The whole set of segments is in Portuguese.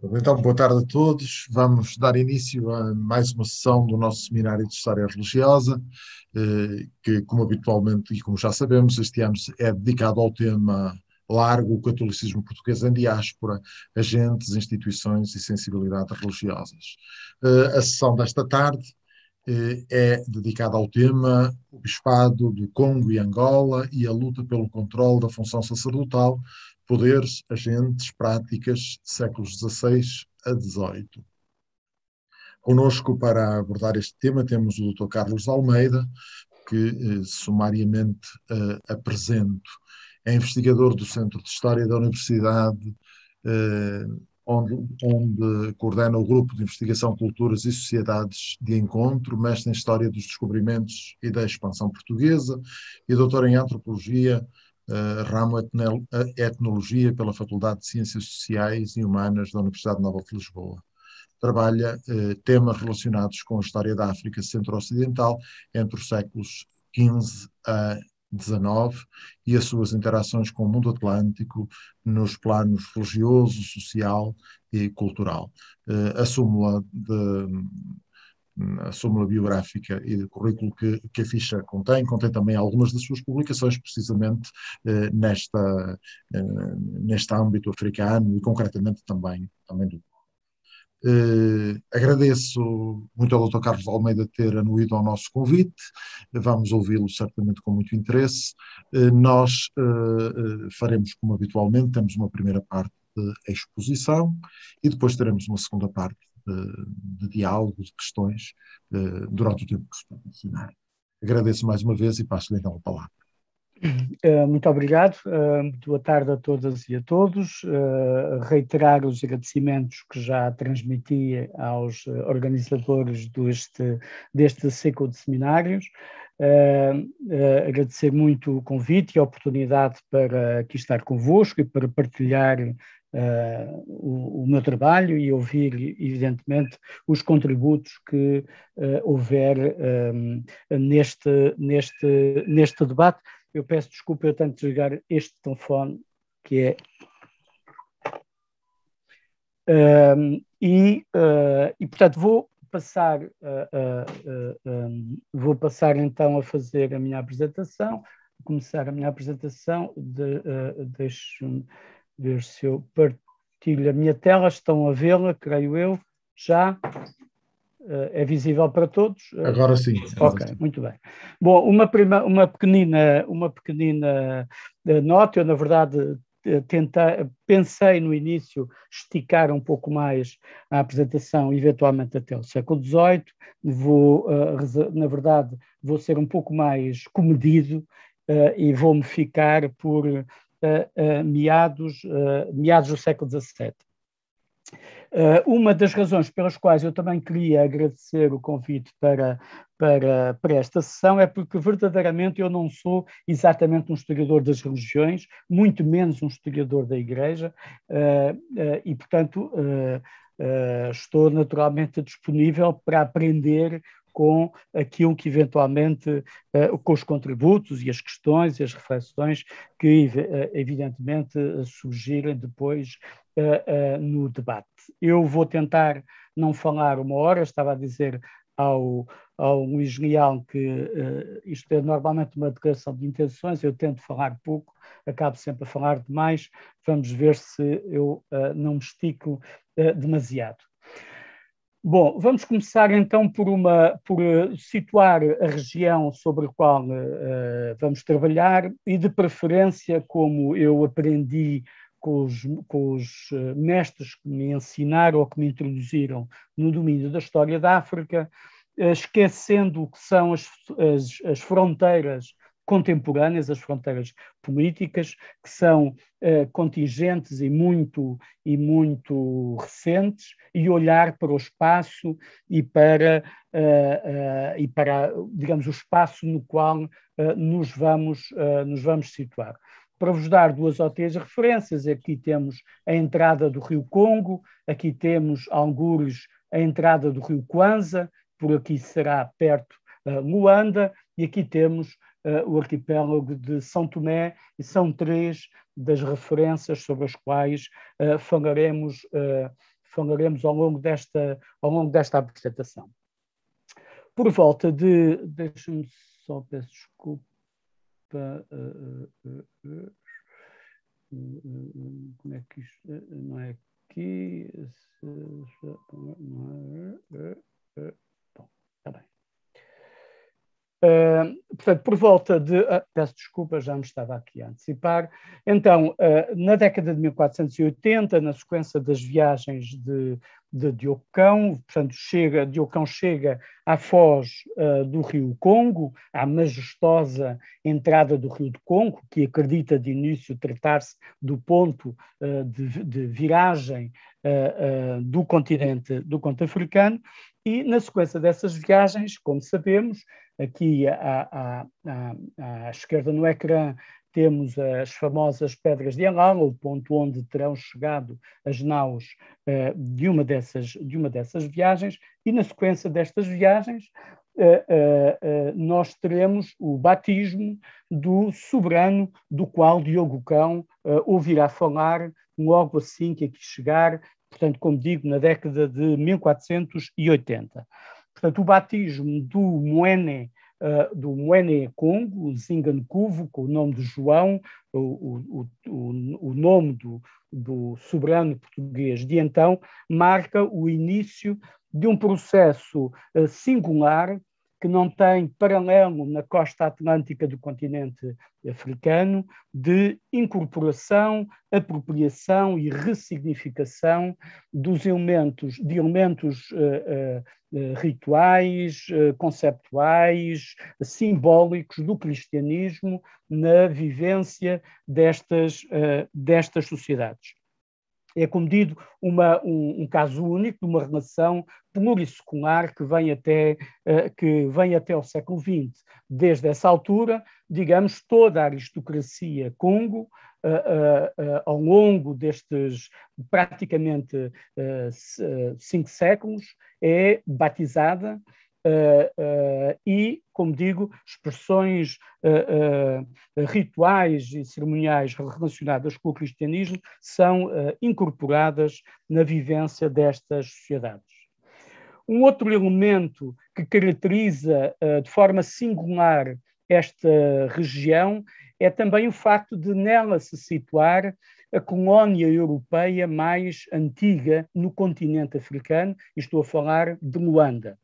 Então, boa tarde a todos. Vamos dar início a mais uma sessão do nosso Seminário de História Religiosa, que, como habitualmente e como já sabemos, este ano é dedicado ao tema largo, o catolicismo português em diáspora, agentes, instituições e sensibilidades religiosas. A sessão desta tarde é dedicada ao tema o Bispado do Congo e Angola e a luta pelo controle da função sacerdotal, poderes, agentes, práticas, séculos XVI a XVIII. Conosco para abordar este tema temos o Dr. Carlos Almeida, que sumariamente apresento. É investigador do Centro de História da Universidade, onde coordena o Grupo de Investigação Culturas e Sociedades de Encontro, mestre em História dos Descobrimentos e da Expansão Portuguesa e doutor em Antropologia, ramo Etnologia pela Faculdade de Ciências Sociais e Humanas da Universidade Nova de Lisboa. Trabalha temas relacionados com a história da África Centro-Ocidental entre os séculos XV a XIX e as suas interações com o mundo atlântico nos planos religioso, social e cultural. A súmula biográfica e de currículo que a ficha contém também algumas das suas publicações, precisamente neste âmbito africano e concretamente também do. Agradeço muito ao Dr. Carlos Almeida ter anuído ao nosso convite, vamos ouvi-lo certamente com muito interesse. Nós faremos como habitualmente, temos uma primeira parte de exposição e depois teremos uma segunda parte de diálogo, de questões, durante o tempo que se proporcionar. Agradeço mais uma vez e passo-lhe então a palavra. Muito obrigado, boa tarde a todas e a todos. Reiterar os agradecimentos que já transmiti aos organizadores deste ciclo de seminários. Agradecer muito o convite e a oportunidade para aqui estar convosco e para partilhar o meu trabalho e ouvir, evidentemente, os contributos que houver neste debate. Eu peço desculpa, eu tenho de desligar este telefone, que é... portanto, vou passar então a fazer a minha apresentação. Começar a minha apresentação. Deixe-me ver se eu partilho a minha tela. Estão a vê-la, creio eu, já... É visível para todos? Agora sim. Ok, muito bem. Bom, uma pequenina nota. Eu, na verdade, pensei no início esticar um pouco mais a apresentação, eventualmente até o século XVIII. Na verdade, vou ser um pouco mais comedido e vou-me ficar por meados do século XVII. Uma das razões pelas quais eu também queria agradecer o convite para esta sessão é porque verdadeiramente eu não sou exatamente um historiador das religiões, muito menos um historiador da Igreja, e portanto estou naturalmente disponível para aprender com aquilo que eventualmente, com os contributos e as questões e as reflexões que evidentemente surgirem depois no debate. Eu vou tentar não falar uma hora. Estava a dizer ao Luís Leal que isto é normalmente uma declaração de intenções, eu tento falar pouco, acabo sempre a falar demais, vamos ver se eu não me estico demasiado. Bom, vamos começar então por situar a região sobre a qual vamos trabalhar e, de preferência, como eu aprendi com os mestres que me ensinaram ou que me introduziram no domínio da história da África, esquecendo o que são as fronteiras contemporâneas, as fronteiras políticas, que são contingentes e muito recentes, e olhar para o espaço e para digamos, o espaço no qual nos vamos situar. Para vos dar duas ou três referências, aqui temos a entrada do rio Congo, aqui temos, algures, a entrada do rio Kwanza, por aqui será perto Luanda, e aqui temos o arquipélago de São Tomé, e são três das referências sobre as quais falaremos ao longo desta apresentação. Por volta de... Deixa-me só, peço desculpa. Como é que isto... Não é aqui... Bom, está bem. Portanto, por volta de... peço desculpa, já me estava aqui a antecipar. Então, na década de 1480, na sequência das viagens de Diocão, portanto, Diocão chega à foz do rio Congo, à majestosa entrada do rio do Congo, que acredita de início tratar-se do ponto de viragem do continente africano, e na sequência dessas viagens, como sabemos, aqui à esquerda no ecrã temos as famosas Pedras de Elala, o ponto onde terão chegado as naus de uma dessas viagens, e na sequência destas viagens nós teremos o batismo do soberano do qual Diogo Cão ouvirá falar logo assim que aqui chegar, portanto, como digo, na década de 1480. Portanto, o batismo do Moene Congo, o Zingankuvo, com o nome de João, o nome do soberano português de então, marca o início de um processo singular que não tem paralelo na costa atlântica do continente africano, de incorporação, apropriação e ressignificação de elementos rituais, conceptuais, simbólicos do cristianismo na vivência destas sociedades. É, como digo, um caso único de uma relação plurissecular que vem até o século XX. Desde essa altura, digamos, toda a aristocracia Congo, ao longo destes praticamente 5 séculos, é batizada e, como digo, expressões rituais e cerimoniais relacionadas com o cristianismo são incorporadas na vivência destas sociedades. Um outro elemento que caracteriza de forma singular esta região é também o facto de nela se situar a colónia europeia mais antiga no continente africano, e estou a falar de Luanda.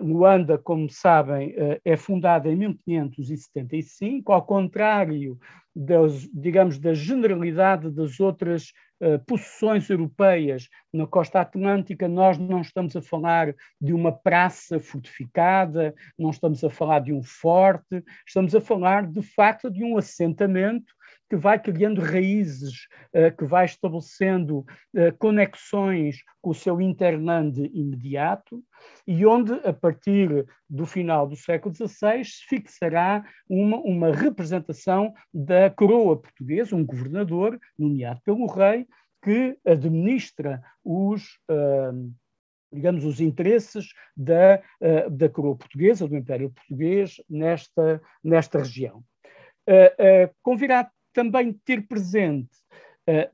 Luanda, como sabem, é fundada em 1575, ao contrário da generalidade das outras possessões europeias na costa atlântica. Nós não estamos a falar de uma praça fortificada, não estamos a falar de um forte, estamos a falar, de facto, de um assentamento que vai criando raízes, que vai estabelecendo conexões com o seu interland imediato, e onde, a partir do final do século XVI, se fixará uma representação da coroa portuguesa, um governador nomeado pelo rei, que administra os interesses da coroa portuguesa, do Império Português, nesta região. Convirá também ter presente,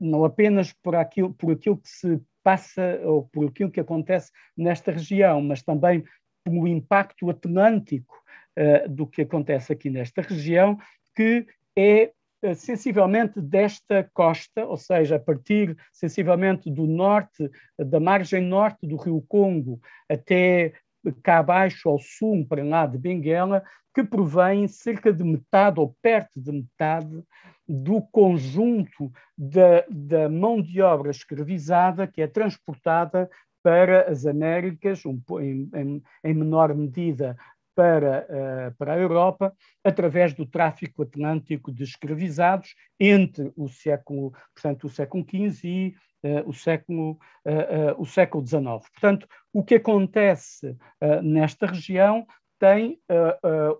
não apenas por aquilo que se passa ou por aquilo que acontece nesta região, mas também pelo impacto atlântico do que acontece aqui nesta região, que é sensivelmente desta costa, ou seja, a partir sensivelmente do norte, da margem norte do rio Congo até cá abaixo ao sul, para lá de Benguela, que provém cerca de metade ou perto de metade do conjunto da mão de obra escravizada que é transportada para as Américas, em menor medida para a Europa, através do tráfico atlântico de escravizados entre o século XV e o século XIX. Portanto, o que acontece nesta região tem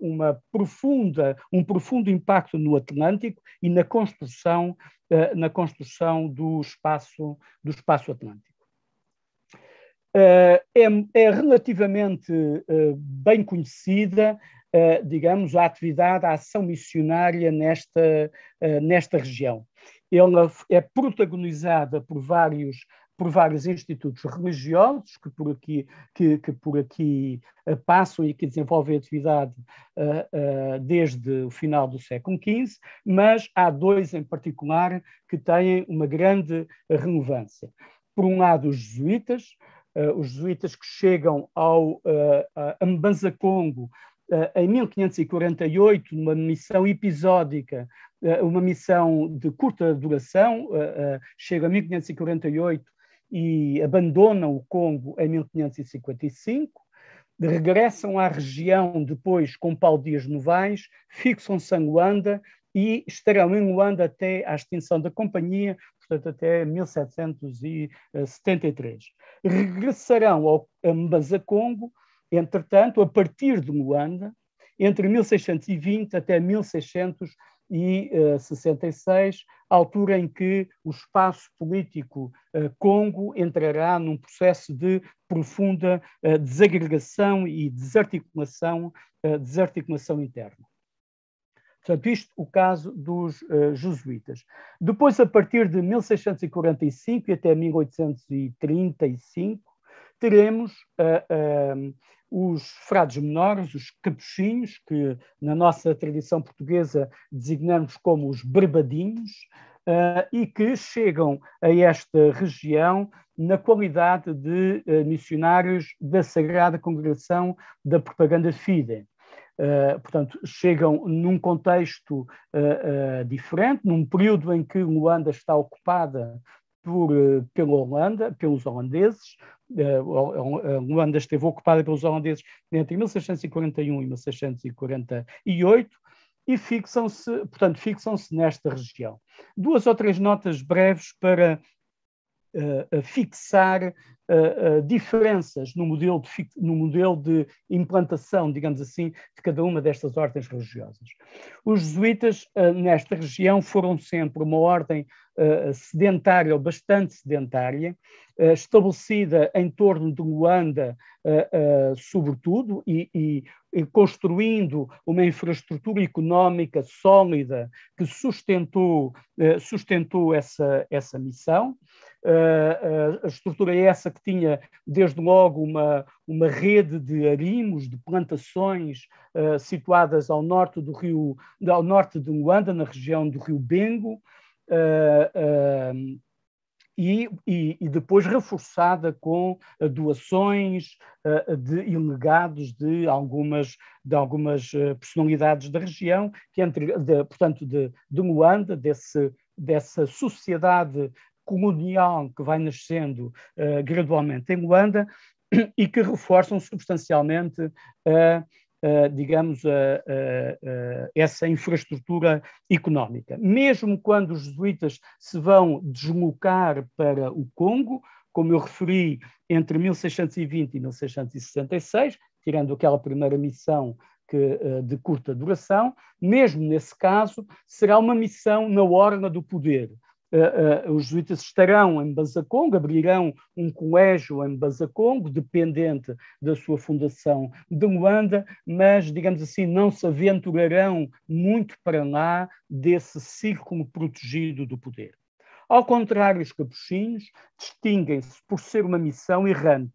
um profundo impacto no Atlântico e na construção do espaço atlântico. É relativamente bem conhecida, digamos, a ação missionária nesta região. Ela é protagonizada por vários por vários institutos religiosos que por aqui passam e que desenvolvem atividade desde o final do século XV, mas há dois em particular que têm uma grande relevância. Por um lado, os jesuítas que chegam a Mbanza-Congo em 1548, numa missão episódica, uma missão de curta duração, chegam a 1548 e abandonam o Congo em 1555, regressam à região depois com Paulo Dias Novaes, fixam-se em Luanda e estarão em Luanda até à extinção da companhia, portanto até 1773. Regressarão ao Mbanza-Congo, entretanto, a partir de Luanda, entre 1620 até 1666, altura em que o espaço político Congo entrará num processo de profunda desagregação e desarticulação interna. Portanto, isto o caso dos jesuítas. Depois, a partir de 1645 e até 1835, teremos os frades menores, os capuchinhos, que na nossa tradição portuguesa designamos como os barbadinhos, e que chegam a esta região na qualidade de missionários da Sagrada Congregação da Propaganda Fide. Portanto, chegam num contexto diferente, num período em que Luanda está ocupada pelos holandeses. Luanda esteve ocupada pelos holandeses entre 1641 e 1648 e fixam-se nesta região. Duas ou três notas breves para fixar diferenças no modelo de implantação, digamos assim, de cada uma destas ordens religiosas. Os jesuítas nesta região foram sempre uma ordem sedentária, ou bastante sedentária, estabelecida em torno de Luanda, sobretudo, e construindo uma infraestrutura económica sólida que sustentou essa missão. A estrutura é essa que tinha, desde logo, uma rede de arimos, de plantações situadas ao norte de Luanda, na região do rio Bengo, e depois reforçada com doações e legados de algumas personalidades da região, portanto, de Luanda, dessa sociedade colonial que vai nascendo gradualmente em Luanda e que reforçam substancialmente digamos, essa infraestrutura económica. Mesmo quando os jesuítas se vão deslocar para o Congo, como eu referi, entre 1620 e 1666, tirando aquela primeira missão de curta duração, mesmo nesse caso, será uma missão na orla do poder. Os jesuítas estarão em Mbanza-Congo, abrirão um colégio em Mbanza-Congo, dependente da sua fundação de Luanda, mas, digamos assim, não se aventurarão muito para lá desse círculo protegido do poder. Ao contrário, os capuchinhos distinguem-se por ser uma missão errante.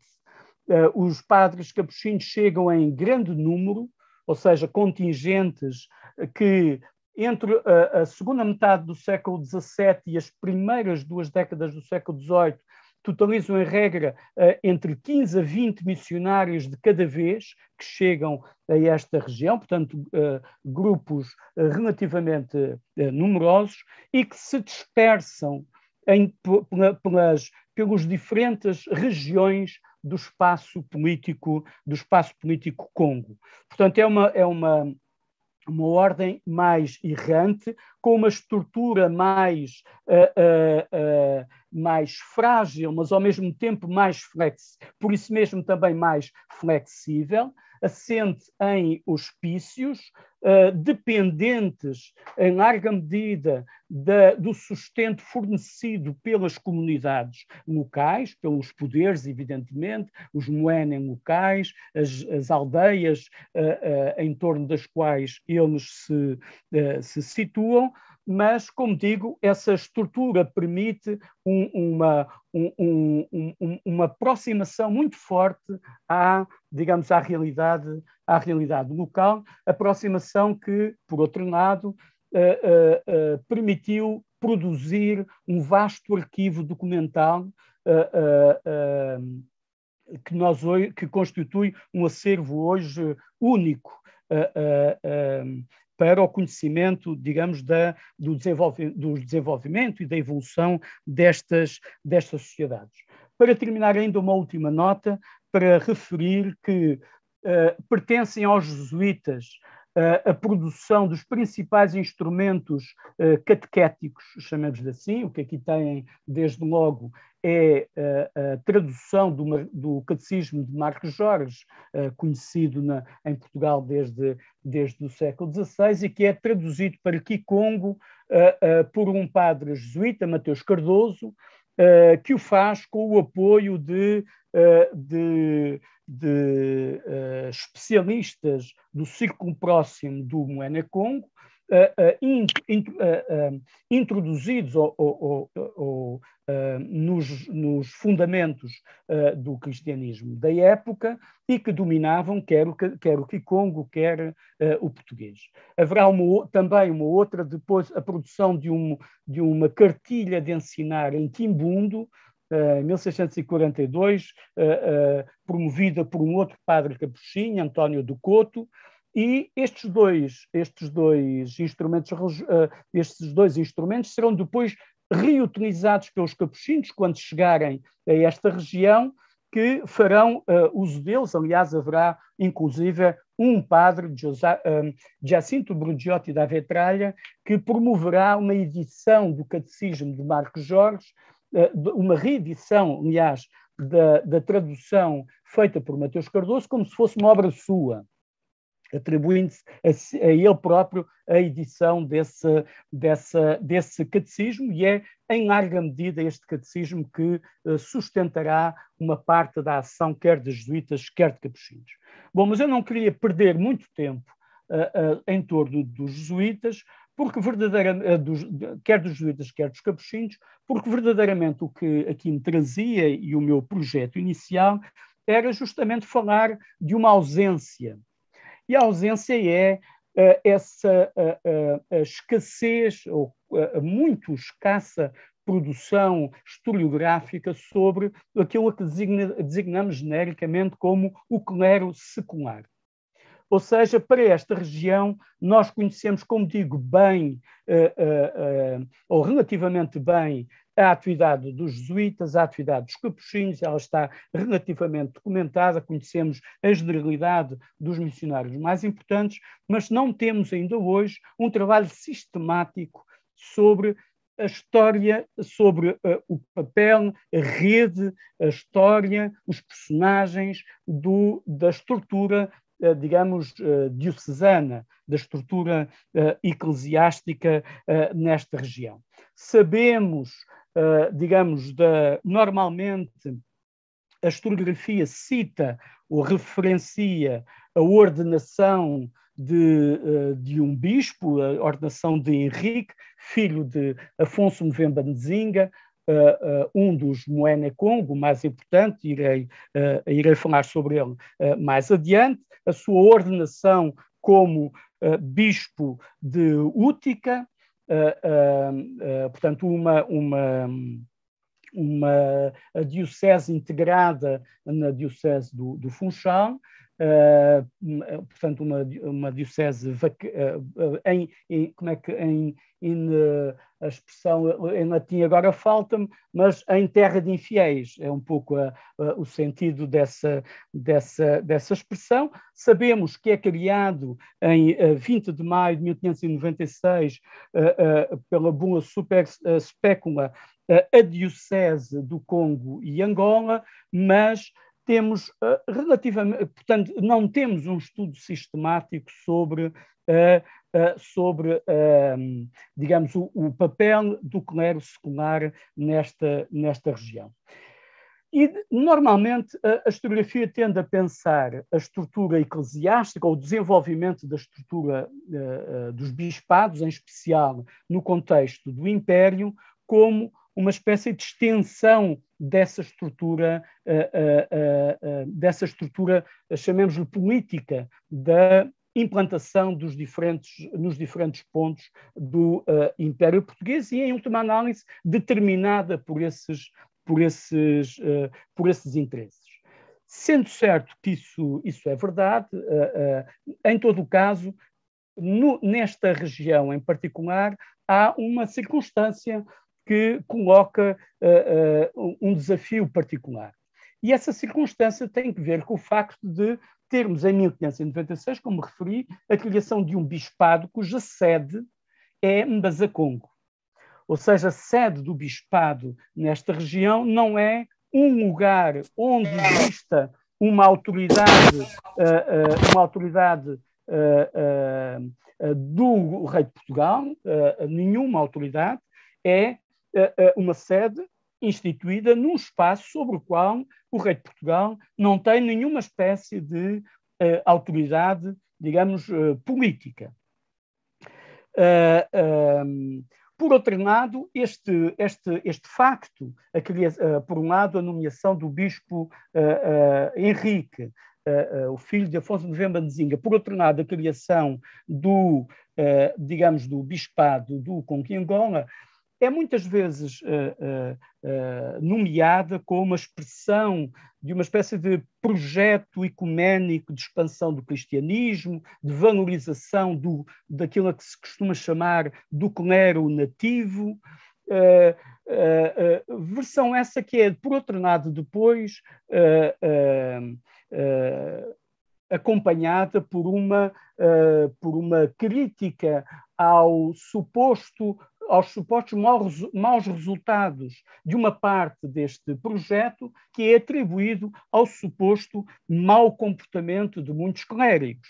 Os padres capuchinhos chegam em grande número, ou seja, contingentes que entre a segunda metade do século XVII e as primeiras duas décadas do século XVIII, totalizam, em regra, entre 15 a 20 missionários de cada vez que chegam a esta região, portanto, grupos relativamente numerosos e que se dispersam pelas diferentes regiões do espaço político Congo. Portanto, é uma ordem mais errante, com uma estrutura mais frágil, mas ao mesmo tempo por isso mesmo também mais flexível, assente em hospícios, dependentes em larga medida do sustento fornecido pelas comunidades locais, pelos poderes, evidentemente, os moenen locais, as aldeias em torno das quais eles se situam, mas, como digo, essa estrutura permite uma aproximação muito forte digamos, à realidade local, aproximação que, por outro lado, permitiu produzir um vasto arquivo documental que constitui um acervo hoje único para o conhecimento, digamos, do desenvolvimento e da evolução destas sociedades. Para terminar, ainda uma última nota para referir que pertencem aos jesuítas a produção dos principais instrumentos catequéticos, chamemos-lhe assim. O que aqui têm, desde logo, é a tradução do Catecismo de Marcos Jorge, conhecido em Portugal desde o século XVI, e que é traduzido para Kikongo por um padre jesuíta, Mateus Cardoso, que o faz com o apoio de especialistas do círculo próximo do Moena Congo, introduzidos nos fundamentos do cristianismo da época e que dominavam quer o Kikongo, quer o português. Haverá também uma outra, depois, a produção de uma cartilha de ensinar em Quimbundo, em 1642, promovida por um outro padre capuchinho, António do Couto, e estes dois instrumentos serão depois reutilizados pelos capuchinhos quando chegarem a esta região, que farão uso deles. Aliás, haverá inclusive um padre, Jacinto Brugiotti da Vetralha, que promoverá uma edição do Catecismo de Marcos Jorge, uma reedição, aliás, da tradução feita por Mateus Cardoso, como se fosse uma obra sua, atribuindo-se a ele próprio a edição desse catecismo, e é, em larga medida, este catecismo que sustentará uma parte da ação quer de jesuítas, quer de capuchinhos. Bom, mas eu não queria perder muito tempo em torno dos jesuítas, porque quer dos jesuítas, quer dos capuchinhos, porque verdadeiramente o que aqui me trazia e o meu projeto inicial era justamente falar de uma ausência. E a ausência é essa escassez, ou muito escassa produção historiográfica sobre aquilo que designamos genericamente como o clero secular. Ou seja, para esta região, nós conhecemos, como digo, bem, ou relativamente bem, a atividade dos jesuítas, a atividade dos capuchinhos, ela está relativamente documentada, conhecemos a generalidade dos missionários mais importantes, mas não temos ainda hoje um trabalho sistemático sobre a história, sobre o papel, a rede, a história, os personagens da estrutura, digamos, diocesana, da estrutura eclesiástica nesta região. Sabemos, digamos, normalmente a historiografia cita ou referencia a ordenação de um bispo, a ordenação de Henrique, filho de Afonso Mvemba Nzinga, um dos Moena Congo, mais importante, irei falar sobre ele mais adiante, a sua ordenação como bispo de Útica, portanto, a diocese integrada na diocese do Funchal, portanto, uma diocese a expressão em latim agora falta-me, mas em terra de infiéis, é um pouco o sentido dessa expressão. Sabemos que é criado em 20 de maio de 1596 pela bula Spécula a diocese do Congo e Angola, mas temos relativamente, portanto, não temos um estudo sistemático sobre digamos, o papel do clero secular nesta região. E, normalmente, a historiografia tende a pensar a estrutura eclesiástica, ou o desenvolvimento da estrutura dos bispados, em especial no contexto do Império, como uma espécie de extensão dessa estrutura, chamemos-lhe política, da implantação nos diferentes pontos do Império Português e, em última análise, determinada por esses interesses. Sendo certo que isso é verdade, em todo o caso, nesta região em particular, há uma circunstância que coloca um desafio particular. E essa circunstância tem que ver com o facto de termos, em 1596, como referi, a criação de um bispado cuja sede é Mbazacongo. Ou seja, a sede do bispado nesta região não é um lugar onde exista uma autoridade do rei de Portugal, nenhuma autoridade, é uma sede instituída num espaço sobre o qual o rei de Portugal não tem nenhuma espécie de autoridade, digamos, política. Por outro lado, este facto, por um lado, a nomeação do bispo Henrique, o filho de Afonso de Vemba de Zinga, por outro lado, a criação do bispado do Conquim-Angola, é muitas vezes nomeada como uma expressão de uma espécie de projeto ecuménico de expansão do cristianismo, de valorização daquilo a que se costuma chamar do clero nativo, versão essa que é, por outro lado, depois acompanhada por uma crítica aos supostos maus resultados de uma parte deste projeto, que é atribuído ao suposto mau comportamento de muitos clérigos.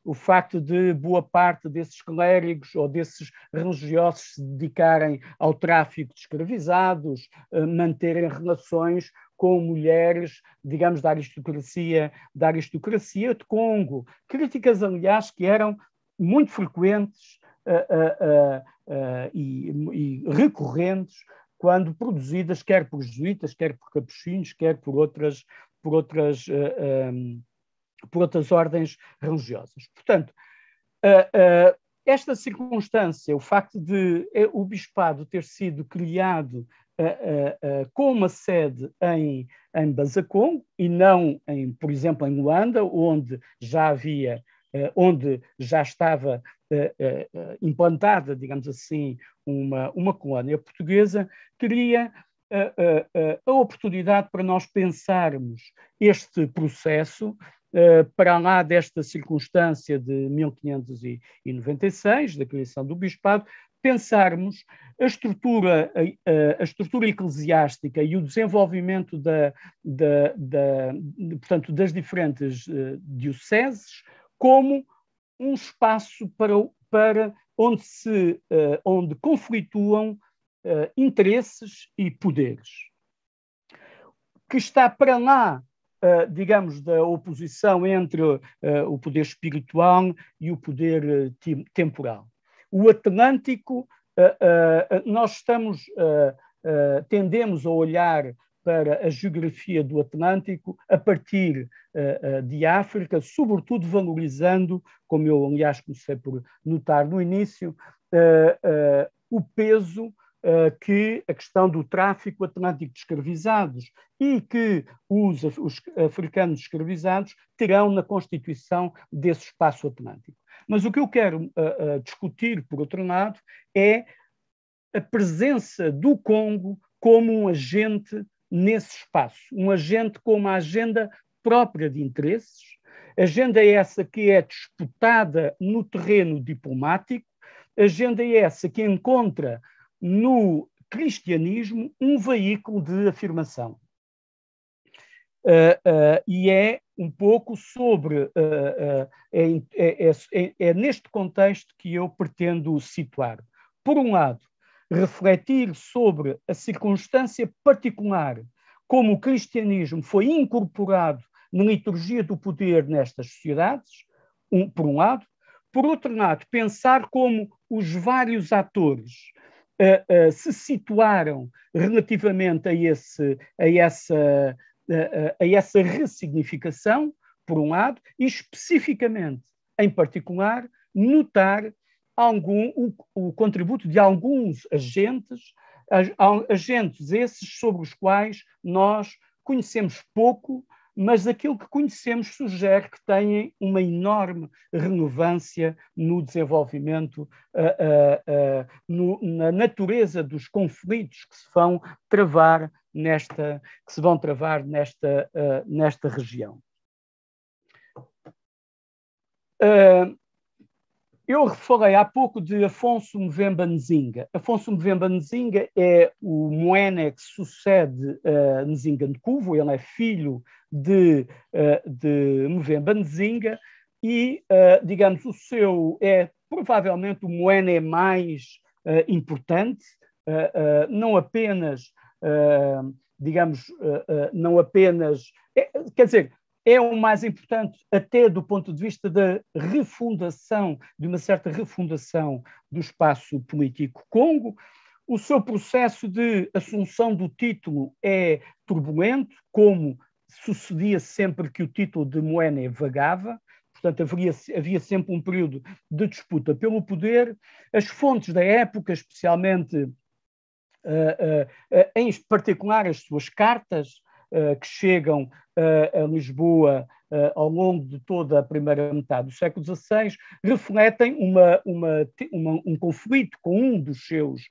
O facto de boa parte desses clérigos ou desses religiosos se dedicarem ao tráfico de escravizados, manterem relações com mulheres, digamos, da aristocracia de Congo. Críticas, aliás, que eram muito frequentes e recorrentes quando produzidas quer por jesuítas, quer por capuchinhos, quer por outras ordens religiosas. Portanto, esta circunstância, o facto de o bispado ter sido criado com uma sede em Mbazacongo e não, por exemplo, em Luanda, onde já estava implantada, digamos assim, uma colónia portuguesa, cria a oportunidade para nós pensarmos este processo para lá desta circunstância de 1596, da criação do bispado, pensarmos a estrutura eclesiástica e o desenvolvimento portanto, das diferentes dioceses como um espaço para onde conflituam interesses e poderes, que está para lá, digamos, da oposição entre o poder espiritual e o poder temporal. O Atlântico, nós tendemos a olhar para a geografia do Atlântico a partir de África, sobretudo valorizando, como eu, aliás, comecei por notar no início, o peso que a questão do tráfico atlântico de escravizados e que os africanos escravizados terão na constituição desse espaço atlântico. Mas o que eu quero discutir, por outro lado, é a presença do Congo como um agente nesse espaço, um agente com uma agenda própria de interesses, agenda essa que é disputada no terreno diplomático, agenda essa que encontra no cristianismo um veículo de afirmação. E é um pouco sobre... é neste contexto que eu pretendo situar. Por um lado, refletir sobre a circunstância particular como o cristianismo foi incorporado na liturgia do poder nestas sociedades, por um lado. Por outro lado, pensar como os vários atores se situaram relativamente a essa ressignificação, por um lado, e especificamente, em particular, notar o contributo de alguns agentes esses sobre os quais nós conhecemos pouco, mas aquilo que conhecemos sugere que têm uma enorme relevância no desenvolvimento, na natureza dos conflitos que se vão travar nesta região. Eu falei há pouco de Afonso Mvemba Nzinga. Afonso Mvemba Nzinga é o moene que sucede Nzinga Nkuvo, ele é filho de Mvemba Nzinga e, digamos, é provavelmente o moene mais importante, não apenas, quer dizer, é o mais importante até do ponto de vista da refundação, de uma certa refundação do espaço político Congo. O seu processo de assunção do título é turbulento, como sucedia sempre que o título de Moene vagava. Portanto, havia sempre um período de disputa pelo poder. As fontes da época, especialmente, em particular as suas cartas, que chegam a Lisboa ao longo de toda a primeira metade do século XVI, refletem um conflito com um dos seus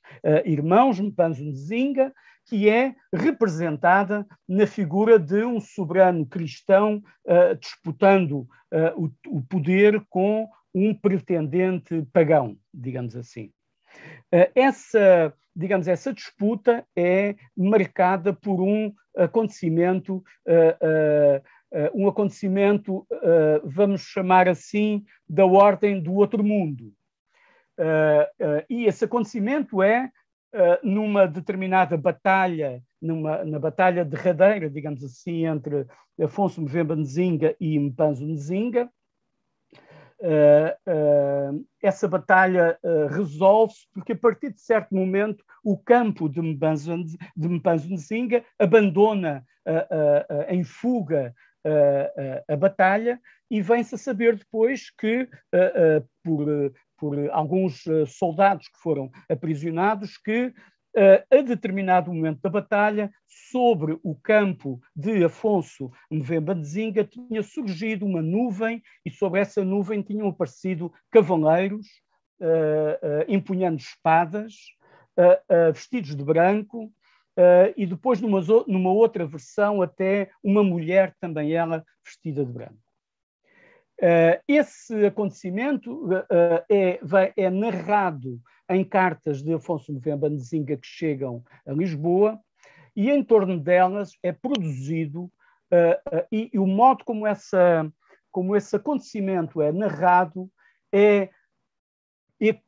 irmãos, Mpanzu Nzinga, que é representada na figura de um soberano cristão disputando o poder com um pretendente pagão, digamos assim. Essa disputa é marcada por um acontecimento, vamos chamar assim, da ordem do outro mundo. E esse acontecimento é numa determinada batalha, na batalha derradeira, digamos assim, entre Afonso Mvemba Nzinga e Mpanzu Nzinga. Essa batalha resolve-se porque, a partir de certo momento, o campo de Mpanzu Nzinga abandona em fuga a batalha, e vem-se a saber depois que, por alguns soldados que foram aprisionados, que a determinado momento da batalha, sobre o campo de Afonso Mvemba Nzinga, tinha surgido uma nuvem, e sobre essa nuvem tinham aparecido cavaleiros empunhando espadas, vestidos de branco, e depois, numa outra versão, até uma mulher, também ela vestida de branco. Esse acontecimento é narrado em cartas de Afonso Mvemba Nzinga que chegam a Lisboa, e em torno delas é produzido, e o modo como esse acontecimento é narrado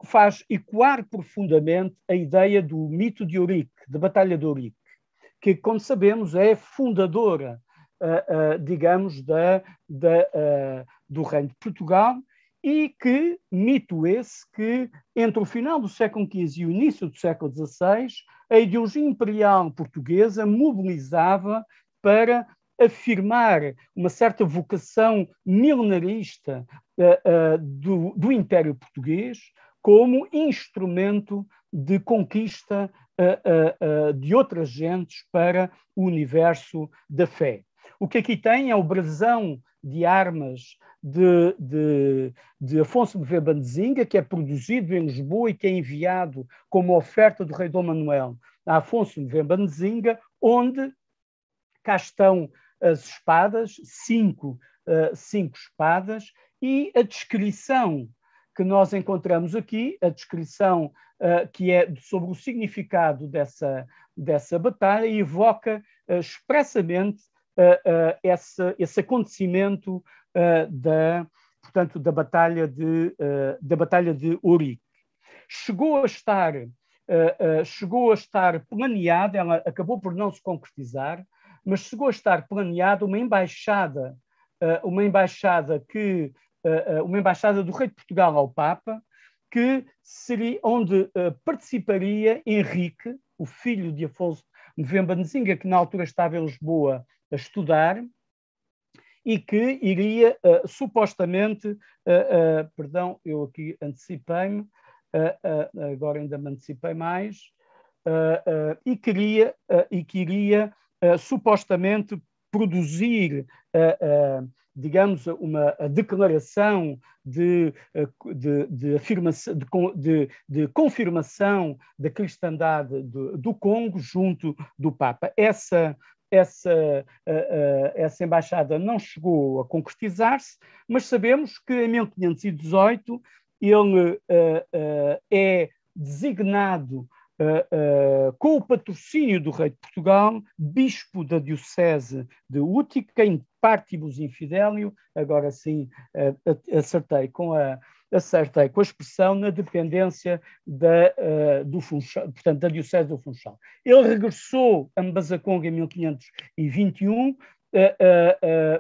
faz ecoar profundamente a ideia do mito de Ourique, da Batalha de Ourique, que, como sabemos, é fundadora, digamos, do Reino de Portugal, e que mito esse que, entre o final do século XV e o início do século XVI, a ideologia imperial portuguesa mobilizava para afirmar uma certa vocação milenarista do Império Português como instrumento de conquista de outras gentes para o universo da fé. O que aqui tem é o brasão de armas de Afonso Mvemba Nzinga, que é produzido em Lisboa e que é enviado como oferta do rei Dom Manuel a Afonso Mvemba Nzinga, onde cá estão as espadas, cinco espadas, e a descrição que nós encontramos aqui, a descrição que é sobre o significado dessa batalha, e evoca expressamente esse acontecimento da batalha de Ourique. Chegou a estar planeada, ela acabou por não se concretizar, mas chegou a estar planeada uma embaixada do rei de Portugal ao Papa, que seria onde participaria Henrique, o filho de Afonso Mbemba Nzinga, que na altura estava em Lisboa a estudar, e que iria supostamente, perdão, eu aqui antecipei-me, agora ainda me antecipei mais, e que iria supostamente produzir, digamos, uma declaração de confirmação da cristandade do Congo junto do Papa. Essa embaixada não chegou a concretizar-se, mas sabemos que em 1518 ele é designado com o patrocínio do rei de Portugal, bispo da diocese de Útica, in partibus infidelium, agora sim acertei com a expressão, na dependência do Funchal, portanto, da diocese do Funchal. Ele regressou a Mbazaconga em 1521,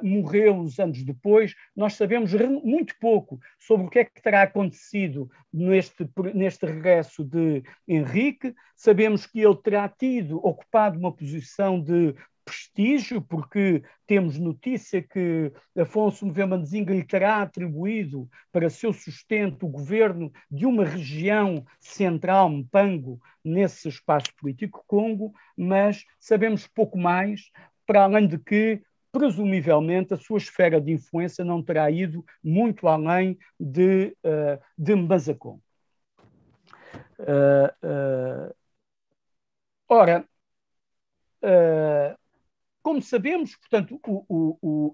morreu uns anos depois. Nós sabemos muito pouco sobre o que é que terá acontecido neste regresso de Henrique. Sabemos que ele terá ocupado uma posição de prestígio, porque temos notícia que Afonso Mbemba Nzinga lhe terá atribuído para seu sustento o governo de uma região central, Mpango, nesse espaço político Congo, mas sabemos pouco mais, para além de que, presumivelmente, a sua esfera de influência não terá ido muito além de Mbazaconga. Como sabemos, portanto,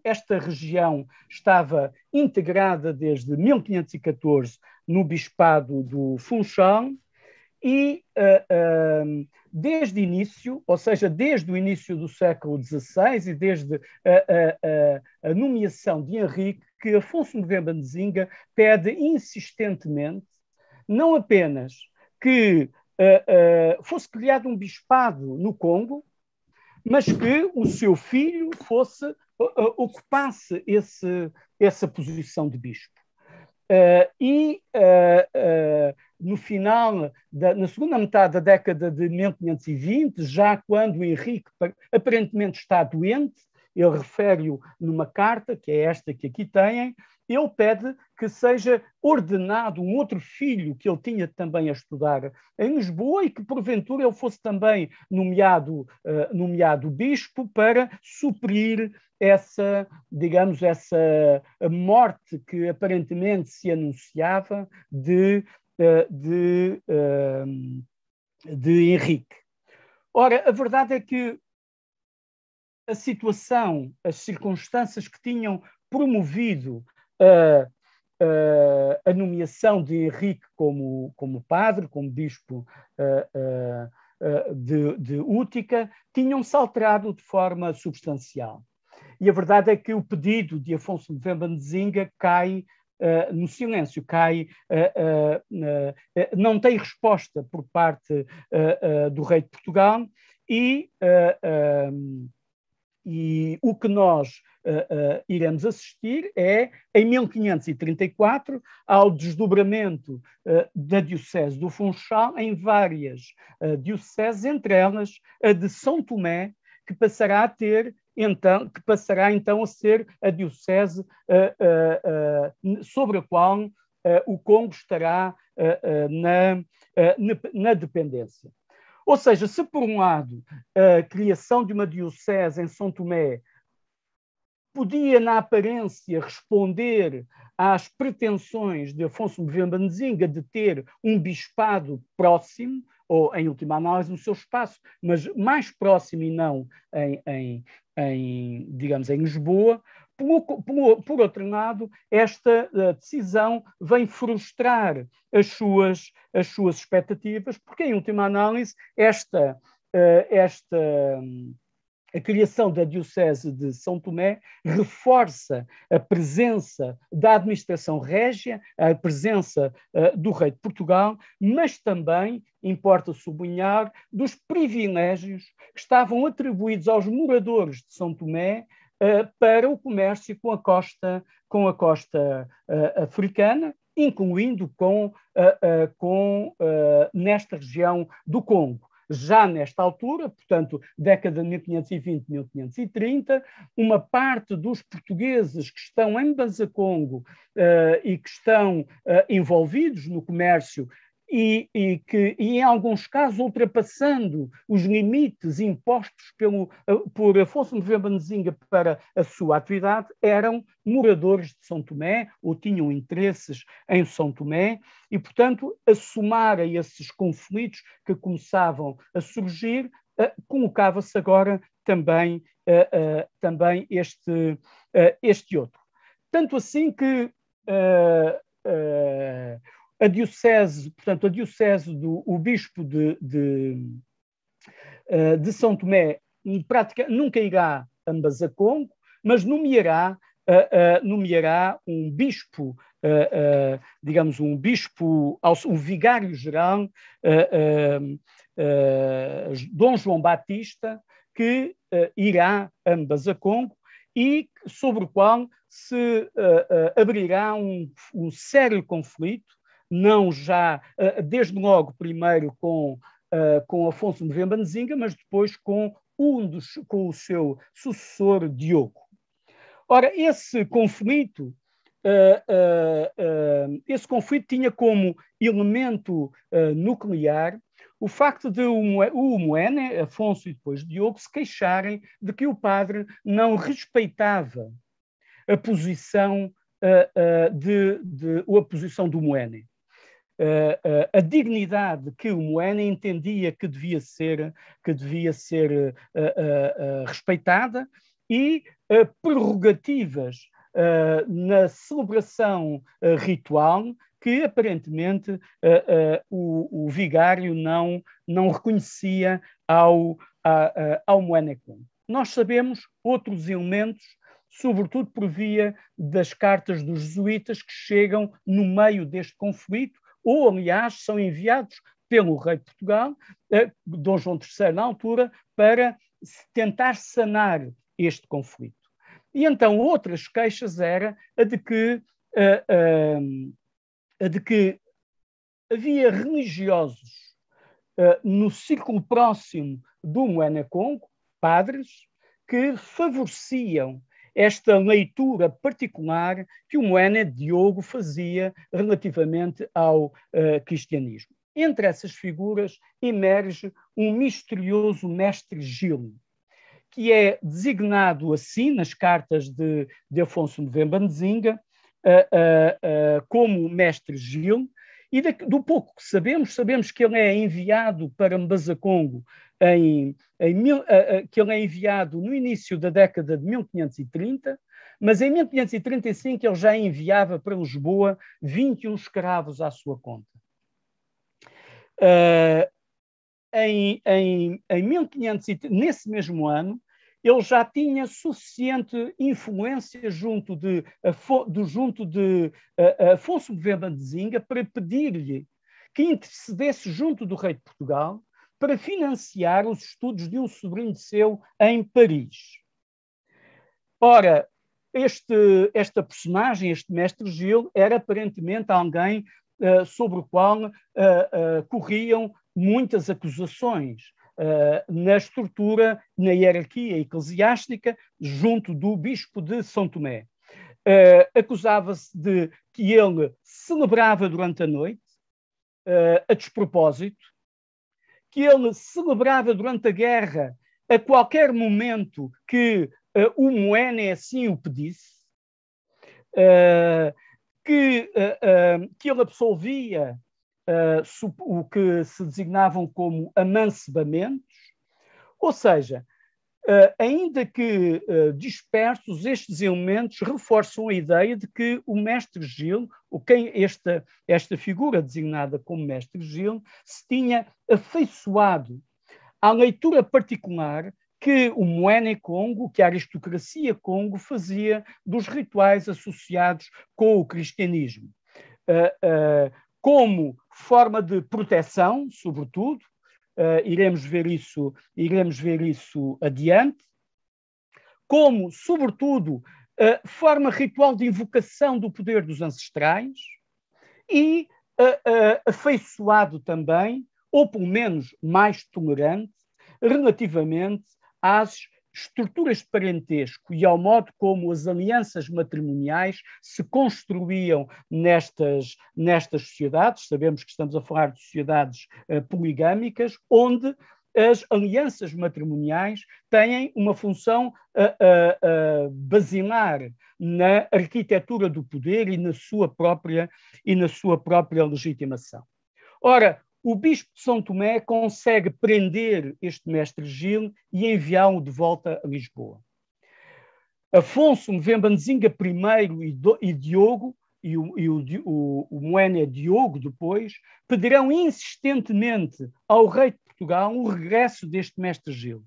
esta região estava integrada desde 1514 no Bispado do Funchal e desde o início, ou seja, desde o início do século XVI e desde a nomeação de Henrique, que Afonso Mbemba Nzinga pede insistentemente não apenas que fosse criado um bispado no Congo, mas que o seu filho ocupasse essa posição de bispo. No final, na segunda metade da década de 1520, já quando Henrique aparentemente está doente, ele refere-o numa carta, que é esta que aqui têm, ele pede que seja ordenado um outro filho que ele tinha também a estudar em Lisboa e que porventura ele fosse também nomeado bispo para suprir essa morte que aparentemente se anunciava de Henrique. Ora, a verdade é que a situação, as circunstâncias que tinham promovido a nomeação de Henrique como padre, como bispo de Útica, tinham-se alterado de forma substancial. E a verdade é que o pedido de Afonso Mbemba Nzinga cai no silêncio, não tem resposta por parte do rei de Portugal e o que nós iremos assistir é, em 1534, ao desdobramento da diocese do Funchal em várias dioceses, entre elas a de São Tomé, que passará então a ser a diocese sobre a qual o Congo estará na dependência. Ou seja, se por um lado a criação de uma diocese em São Tomé podia, na aparência, responder às pretensões de Afonso Mbemba Nzinga de ter um bispado próximo, ou, em última análise, no seu espaço, mas mais próximo e não digamos, em Lisboa. Por outro lado, esta decisão vem frustrar as suas expectativas, porque, em última análise, esta a criação da Diocese de São Tomé reforça a presença da administração régia, a presença do rei de Portugal, mas também, importa sublinhar, dos privilégios que estavam atribuídos aos moradores de São Tomé para o comércio com a costa africana, incluindo nesta região do Congo. Já nesta altura, portanto, década de 1520, 1530, uma parte dos portugueses que estão em Banza-Congo e que estão envolvidos no comércio e em alguns casos, ultrapassando os limites impostos por Afonso Movember Nzinga para a sua atividade, eram moradores de São Tomé ou tinham interesses em São Tomé e, portanto, a somar a esses conflitos que começavam a surgir, colocava-se agora também este outro. Tanto assim que a diocese, portanto, o bispo de São Tomé nunca irá a Mbazacongo, mas nomeará um bispo, digamos, um vigário-geral, Dom João Batista, que irá a Mbazacongo e sobre o qual se abrirá um sério conflito, não já, desde logo, primeiro com Afonso Movember Nzinga, mas depois com o seu sucessor, Diogo. Ora, esse conflito tinha como elemento nuclear o facto de o Moene, Afonso e depois Diogo, se queixarem de que o padre não respeitava a posição do Moene. A dignidade que o Moene entendia que devia ser respeitada e prerrogativas na celebração ritual que aparentemente o vigário não reconhecia ao Moene. Nós sabemos outros elementos, sobretudo por via das cartas dos jesuítas que chegam no meio deste conflito, ou, aliás, são enviados pelo rei de Portugal, Dom João III, na altura, para tentar sanar este conflito. E então outras queixas era a de que havia religiosos no círculo próximo do Moene Congo, padres, que favoreciam esta leitura particular que o Moene Diogo fazia relativamente ao cristianismo. Entre essas figuras emerge um misterioso mestre Gil, que é designado assim nas cartas de Afonso Movember Nzinga como mestre Gil, e do pouco que sabemos que ele é enviado para Mbazacongo que ele é enviado no início da década de 1530, mas em 1535 ele já enviava para Lisboa 21 escravos à sua conta. Nesse mesmo ano, ele já tinha suficiente influência junto de Afonso Movember Nzinga para pedir-lhe que intercedesse junto do rei de Portugal para financiar os estudos de um sobrinho seu em Paris. Ora, esta personagem, este mestre Gil, era aparentemente alguém sobre o qual corriam muitas acusações na estrutura, na hierarquia eclesiástica, junto do bispo de São Tomé. Acusava-se de que ele celebrava durante a noite, a despropósito, que ele celebrava durante a guerra a qualquer momento que o Moene assim o pedisse, que ele absolvia o que se designavam como amancebamentos, ou seja, ainda que dispersos, estes elementos reforçam a ideia de que o mestre Gil, esta figura designada como mestre Gil, se tinha afeiçoado à leitura particular que o Moene Congo, que a aristocracia Congo fazia dos rituais associados com o cristianismo, como forma de proteção, sobretudo, iremos ver isso adiante, como, sobretudo, forma ritual de invocação do poder dos ancestrais e afeiçoado também, ou pelo menos mais tolerante, relativamente às estruturas de parentesco e ao modo como as alianças matrimoniais se construíam nestas sociedades. Sabemos que estamos a falar de sociedades poligâmicas, onde as alianças matrimoniais têm uma função basilar na arquitetura do poder e na sua própria legitimação. Ora, o bispo de São Tomé consegue prender este mestre Gil e enviá-lo de volta a Lisboa. Afonso Mvemba Nzinga I e Diogo, e o Moénia Diogo depois, pedirão insistentemente ao rei de Portugal o regresso deste mestre Gil.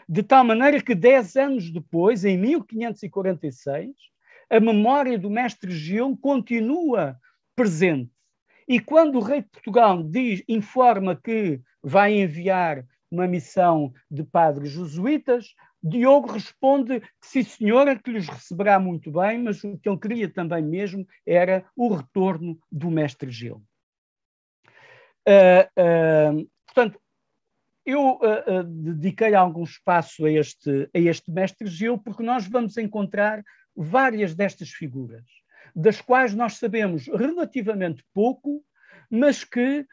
De tal maneira que 10 anos depois, em 1546, a memória do mestre Gil continua presente. E quando o rei de Portugal informa que vai enviar uma missão de padres jesuítas, Diogo responde que sim, senhora, que lhes receberá muito bem, mas o que ele queria também mesmo era o retorno do mestre Gil. Portanto, eu dediquei algum espaço a este mestre Gil, porque nós vamos encontrar várias destas figuras, das quais nós sabemos relativamente pouco, mas que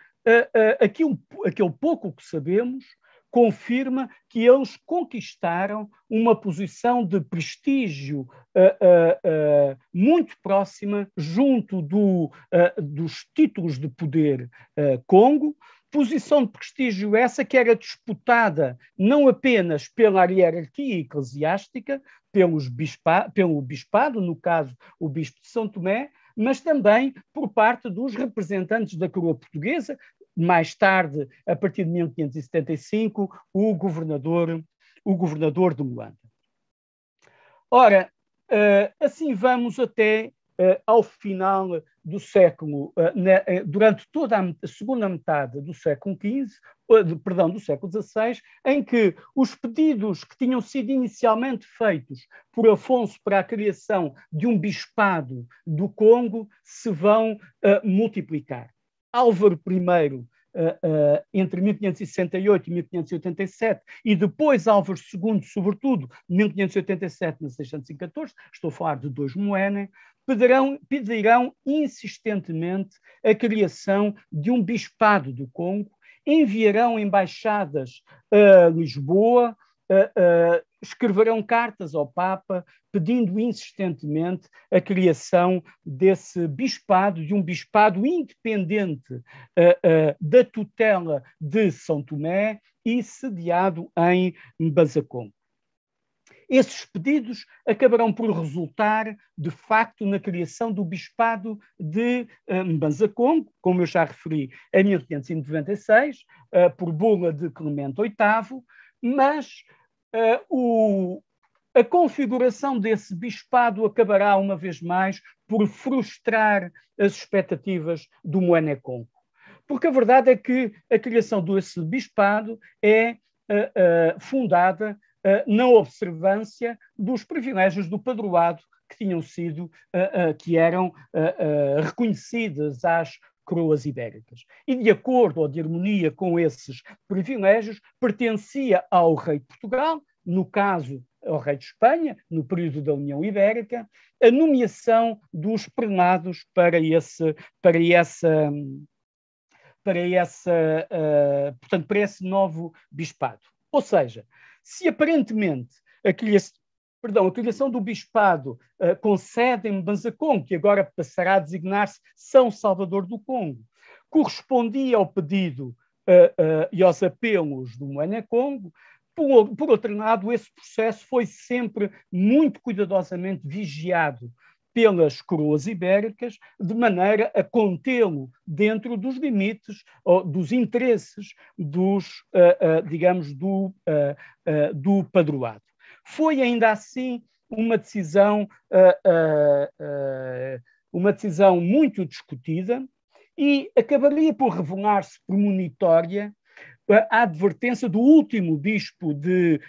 aquele pouco que sabemos confirma que eles conquistaram uma posição de prestígio muito próxima junto dos títulos de poder Congo, posição de prestígio essa que era disputada não apenas pela hierarquia eclesiástica, pelo bispado, no caso o bispo de São Tomé, mas também por parte dos representantes da coroa portuguesa, mais tarde, a partir de 1575, o governador de Luanda. Ora, assim vamos até ao final do século, durante toda a segunda metade do século do século XVI, em que os pedidos que tinham sido inicialmente feitos por Afonso para a criação de um bispado do Congo se vão multiplicar. Álvaro I, entre 1568 e 1587, e depois Álvaro II, sobretudo, 1587 a 614, estou a falar de dois Moene, pedirão insistentemente a criação de um bispado do Congo, enviarão embaixadas a Lisboa, escreverão cartas ao Papa pedindo insistentemente a criação desse bispado, de um bispado independente da tutela de São Tomé e sediado em Mbanza-Congo. Esses pedidos acabarão por resultar, de facto, na criação do bispado de Mbanza-Congo, como eu já referi, em 1596, por bula de Clemente VIII, mas a configuração desse bispado acabará, uma vez mais, por frustrar as expectativas do Moénia Congo. Porque a verdade é que a criação desse bispado é fundada na observância dos privilégios do padroado que eram reconhecidas às coroas ibéricas. E de acordo ou de harmonia com esses privilégios, pertencia ao rei de Portugal, no caso ao rei de Espanha, no período da União Ibérica, a nomeação dos prenados para esse novo bispado. Ou seja, se aparentemente a criação do bispado concede em Mbanza-Congo, que agora passará a designar-se São Salvador do Congo, correspondia ao pedido e aos apelos do Moénia Congo. Por outro lado, esse processo foi sempre muito cuidadosamente vigiado pelas coroas ibéricas, de maneira a contê-lo dentro dos limites ou dos interesses dos, digamos, do padroado. Foi ainda assim uma decisão muito discutida e acabaria por revelar-se premonitória a advertência do último bispo de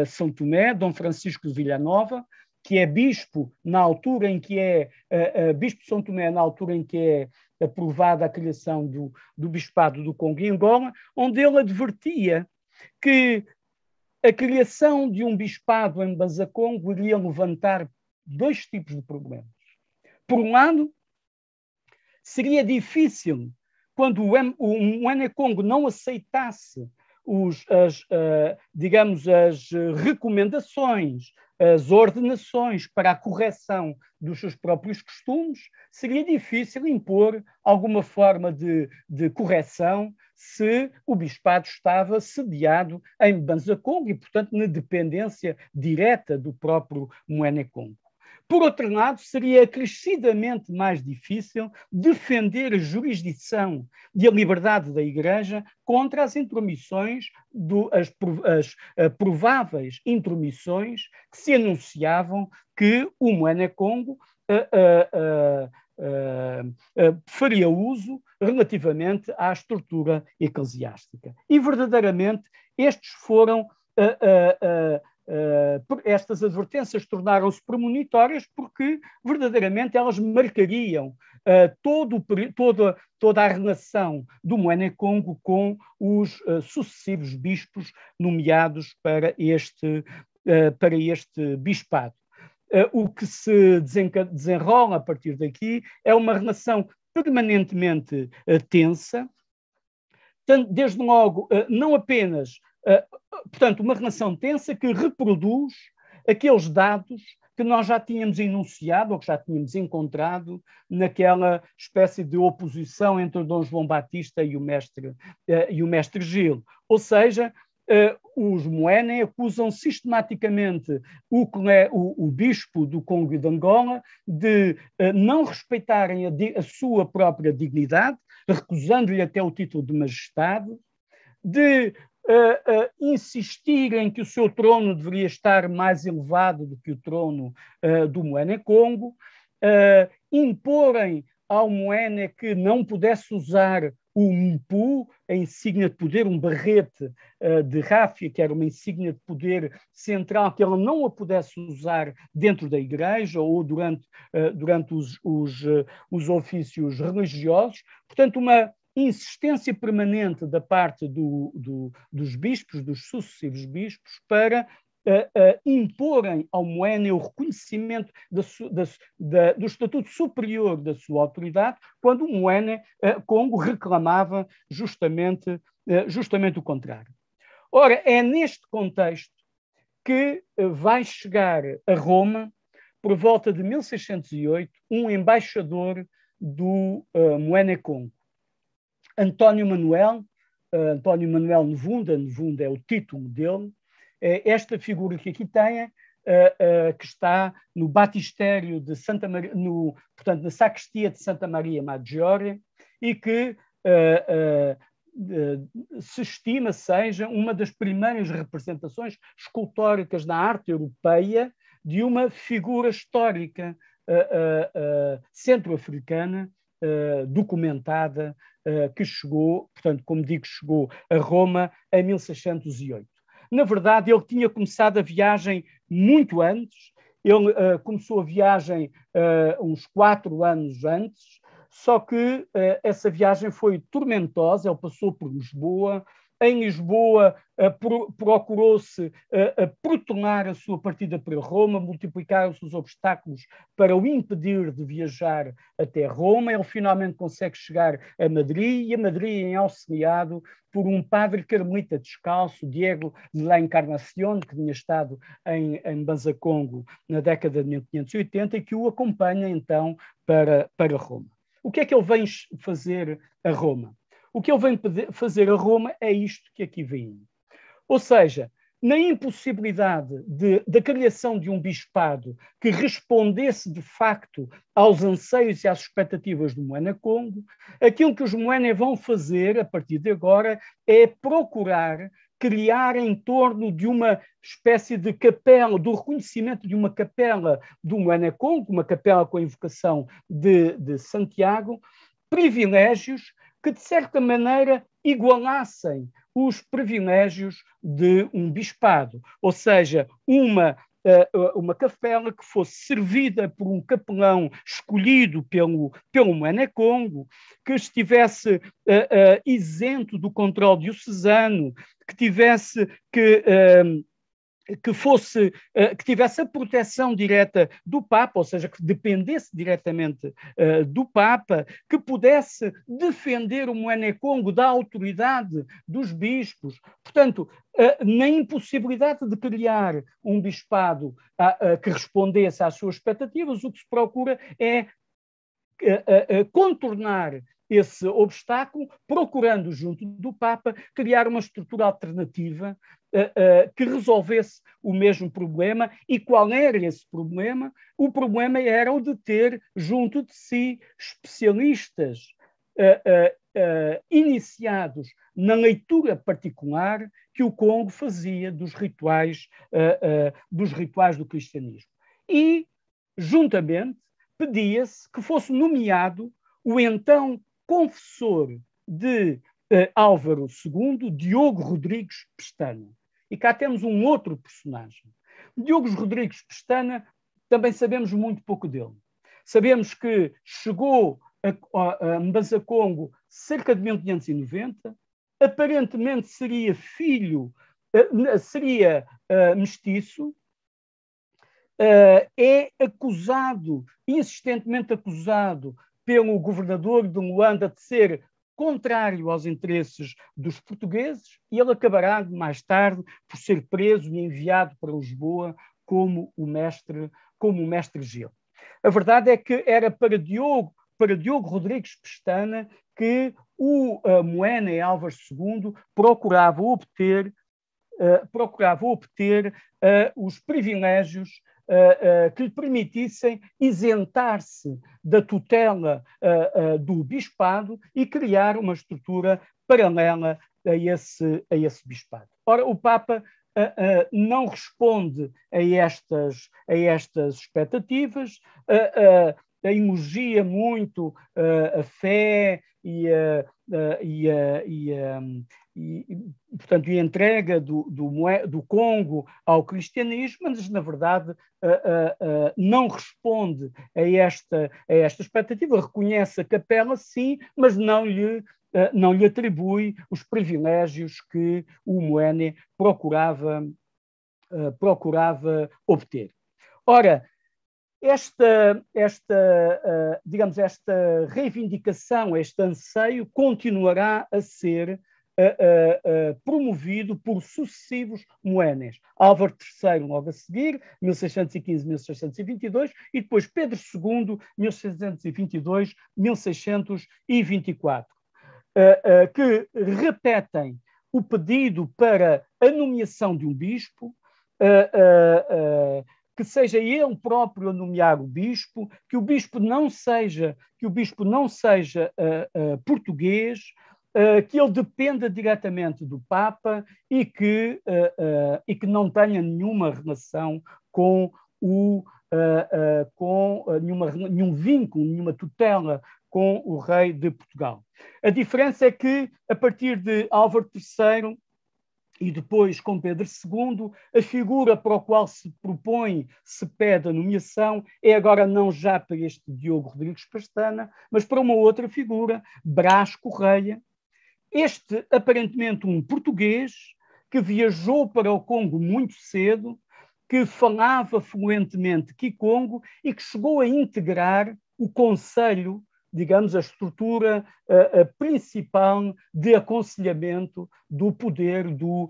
São Tomé, Dom Francisco de Villanova, que é bispo na altura em que bispo de São Tomé, na altura em que é aprovada a criação do bispado do Congo e Angola, onde ele advertia que a criação de um bispado em Mbanza-Congo iria levantar dois tipos de problemas. Por um lado, seria difícil, quando o Mwené-Congo não aceitasse digamos, as recomendações, as ordenações para a correção dos seus próprios costumes, seria difícil impor alguma forma de correção se o bispado estava sediado em Mbanza-Congo e, portanto, na dependência direta do próprio Mwené-Congo. Por outro lado, seria acrescidamente mais difícil defender a jurisdição e a liberdade da Igreja contra as intromissões, as prováveis intromissões que se anunciavam que o Mwené-Congo faria uso relativamente à estrutura eclesiástica. E, verdadeiramente, estes foram... estas advertências tornaram-se premonitórias porque verdadeiramente elas marcariam toda a relação do Mwené-Congo com os sucessivos bispos nomeados para este bispado. O que se desenrola a partir daqui é uma relação permanentemente tensa, desde logo não apenas portanto, uma relação tensa que reproduz aqueles dados que nós já tínhamos enunciado ou que já tínhamos encontrado naquela espécie de oposição entre o Dom João Batista e o mestre Gil. Ou seja, os Mwené acusam sistematicamente o bispo do Congo e de Angola de não respeitarem a sua própria dignidade, recusando-lhe até o título de majestade, de insistir em que o seu trono deveria estar mais elevado do que o trono do Mwené-Congo, imporem ao Mwené que não pudesse usar o mpu, a insígnia de poder, um barrete de ráfia, que era uma insígnia de poder central, que ela não a pudesse usar dentro da igreja ou durante os ofícios religiosos. Portanto, uma insistência permanente da parte dos bispos, dos sucessivos bispos, para imporem ao Mwené o reconhecimento do estatuto superior da sua autoridade, quando o Mwené-Congo reclamava justamente o contrário. Ora, é neste contexto que vai chegar a Roma, por volta de 1608, um embaixador do Mwené-Congo, António Manuel Nevunda é o título dele, esta figura que aqui tem, que está no batistério de Santa Maria, portanto, na sacristia de Santa Maria Maggiore, e que se estima seja uma das primeiras representações escultóricas na arte europeia de uma figura histórica centro-africana documentada, que chegou, portanto, como digo, chegou a Roma em 1608. Na verdade, ele tinha começado a viagem muito antes, ele começou a viagem uns 4 anos antes, só que essa viagem foi tormentosa, ele passou por Lisboa. Em Lisboa, procurou-se protelar a sua partida para Roma, multiplicaram-se os obstáculos para o impedir de viajar até Roma. Ele finalmente consegue chegar a Madrid, e a Madrid é auxiliado por um padre carmelita descalço, Diego de la Encarnación, que tinha estado em Mbanza-Congo na década de 1580 e que o acompanha então para Roma. O que é que ele vem fazer a Roma? O que ele vem fazer a Roma é isto que aqui vem. Ou seja, na impossibilidade da criação de um bispado que respondesse de facto aos anseios e às expectativas do Moena Congo, aquilo que os Moena vão fazer a partir de agora é procurar criar em torno de uma espécie de capela, do reconhecimento de uma capela do Moena Congo, uma capela com a invocação de Santiago, privilégios que, de certa maneira, igualassem os privilégios de um bispado, ou seja, uma capela que fosse servida por um capelão escolhido pelo Moena Congo, que estivesse isento do controle diocesano, que tivesse que tivesse a proteção direta do Papa, ou seja, que dependesse diretamente do Papa, que pudesse defender o Moena Congo da autoridade dos bispos. Portanto, na impossibilidade de criar um bispado que respondesse às suas expectativas, o que se procura é contornar esse obstáculo, procurando, junto do Papa, criar uma estrutura alternativa que resolvesse o mesmo problema. E qual era esse problema? O problema era o de ter junto de si especialistas iniciados na leitura particular que o Congo fazia dos rituais do cristianismo. E, juntamente, pedia-se que fosse nomeado o então confessor de Álvaro II, Diogo Rodrigues Pestana. E cá temos um outro personagem. Diogo Rodrigues Pestana, também sabemos muito pouco dele. Sabemos que chegou a Mbanza Congo cerca de 1590, aparentemente seria mestiço, é acusado, insistentemente acusado pelo governador de Luanda de ser contrário aos interesses dos portugueses, e ele acabará mais tarde por ser preso e enviado para Lisboa como o mestre Gil. A verdade é que era para Diogo Rodrigues Pestana que o Moena e Álvares II procurava obter os privilégios que lhe permitissem isentar-se da tutela do bispado e criar uma estrutura paralela a esse bispado. Ora, o Papa não responde a estas expectativas, elogia muito a fé e portanto, a entrega do Congo ao cristianismo, mas, na verdade, não responde a esta expectativa, reconhece a capela, sim, mas não lhe atribui os privilégios que o Moena procurava obter. Ora, digamos, esta reivindicação, este anseio, continuará a ser promovido por sucessivos Moenas. Álvaro III logo a seguir, 1615-1622, e depois Pedro II, 1622-1624, que repetem o pedido para a nomeação de um bispo, que seja ele próprio a nomear o bispo, que o bispo não seja português, que ele dependa diretamente do Papa e que não tenha nenhuma relação com nenhum vínculo, nenhuma tutela com o rei de Portugal. A diferença é que, a partir de Álvaro III e depois com Pedro II, a figura para a qual se pede a nomeação, é agora não já para este Diogo Rodrigues Pestana, mas para uma outra figura, Brás Correia, este aparentemente um português que viajou para o Congo muito cedo, que falava fluentemente Kikongo e que chegou a integrar o conselho, digamos, a estrutura principal de aconselhamento do poder do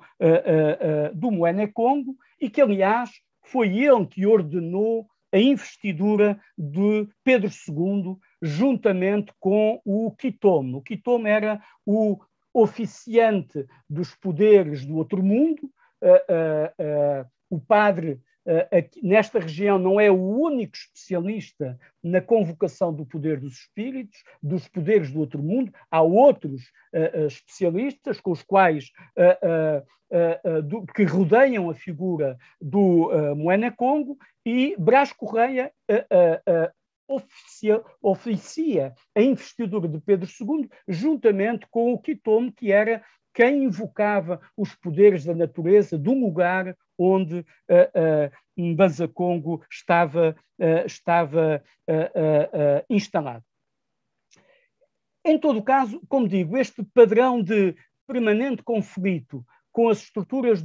Moena Congo, e que, aliás, foi ele que ordenou a investidura de Pedro II juntamente com o Kitome. O Kitome era o oficiante dos poderes do outro mundo, o padre aqui, nesta região, não é o único especialista na convocação do poder dos espíritos, dos poderes do outro mundo. Há outros especialistas com os quais que rodeiam a figura do Moene Congo, e Brás Correia oficia a investidura de Pedro II, juntamente com o Quitome, que era quem invocava os poderes da natureza do lugar onde Mbanza Congo estava instalado. Em todo caso, como digo, este padrão de permanente conflito com as estruturas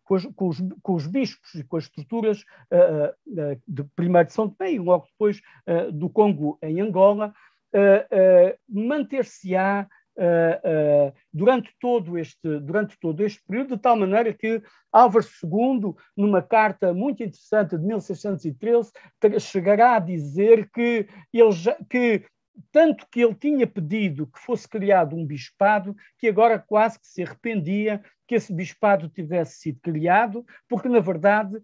com os bispos e com as estruturas de primeiro de São Tomé e logo depois do Congo em Angola, manter-se-á durante todo este período, de tal maneira que Álvares II, numa carta muito interessante de 1613, chegará a dizer que tanto que ele tinha pedido que fosse criado um bispado, que agora quase que se arrependia que esse bispado tivesse sido criado, porque, na verdade,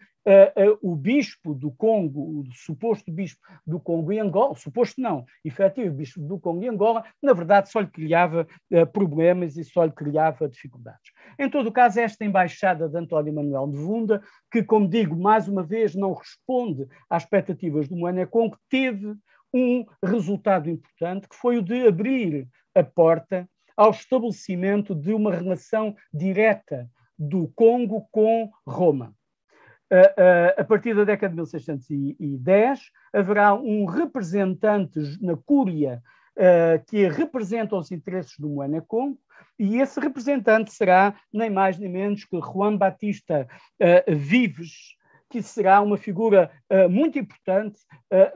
o bispo do Congo, o suposto bispo do Congo e Angola, suposto não, efetivo bispo do Congo e Angola, na verdade só lhe criava problemas e só lhe criava dificuldades. Em todo o caso, esta embaixada de António Manuel de Vunda, que, como digo, mais uma vez não responde às expectativas do Moene Congo, teve um resultado importante, que foi o de abrir a porta ao estabelecimento de uma relação direta do Congo com Roma. A partir da década de 1610, haverá um representante na Cúria que representa os interesses do Moene Congo, e esse representante será nem mais nem menos que Juan Batista Vives, que será uma figura muito importante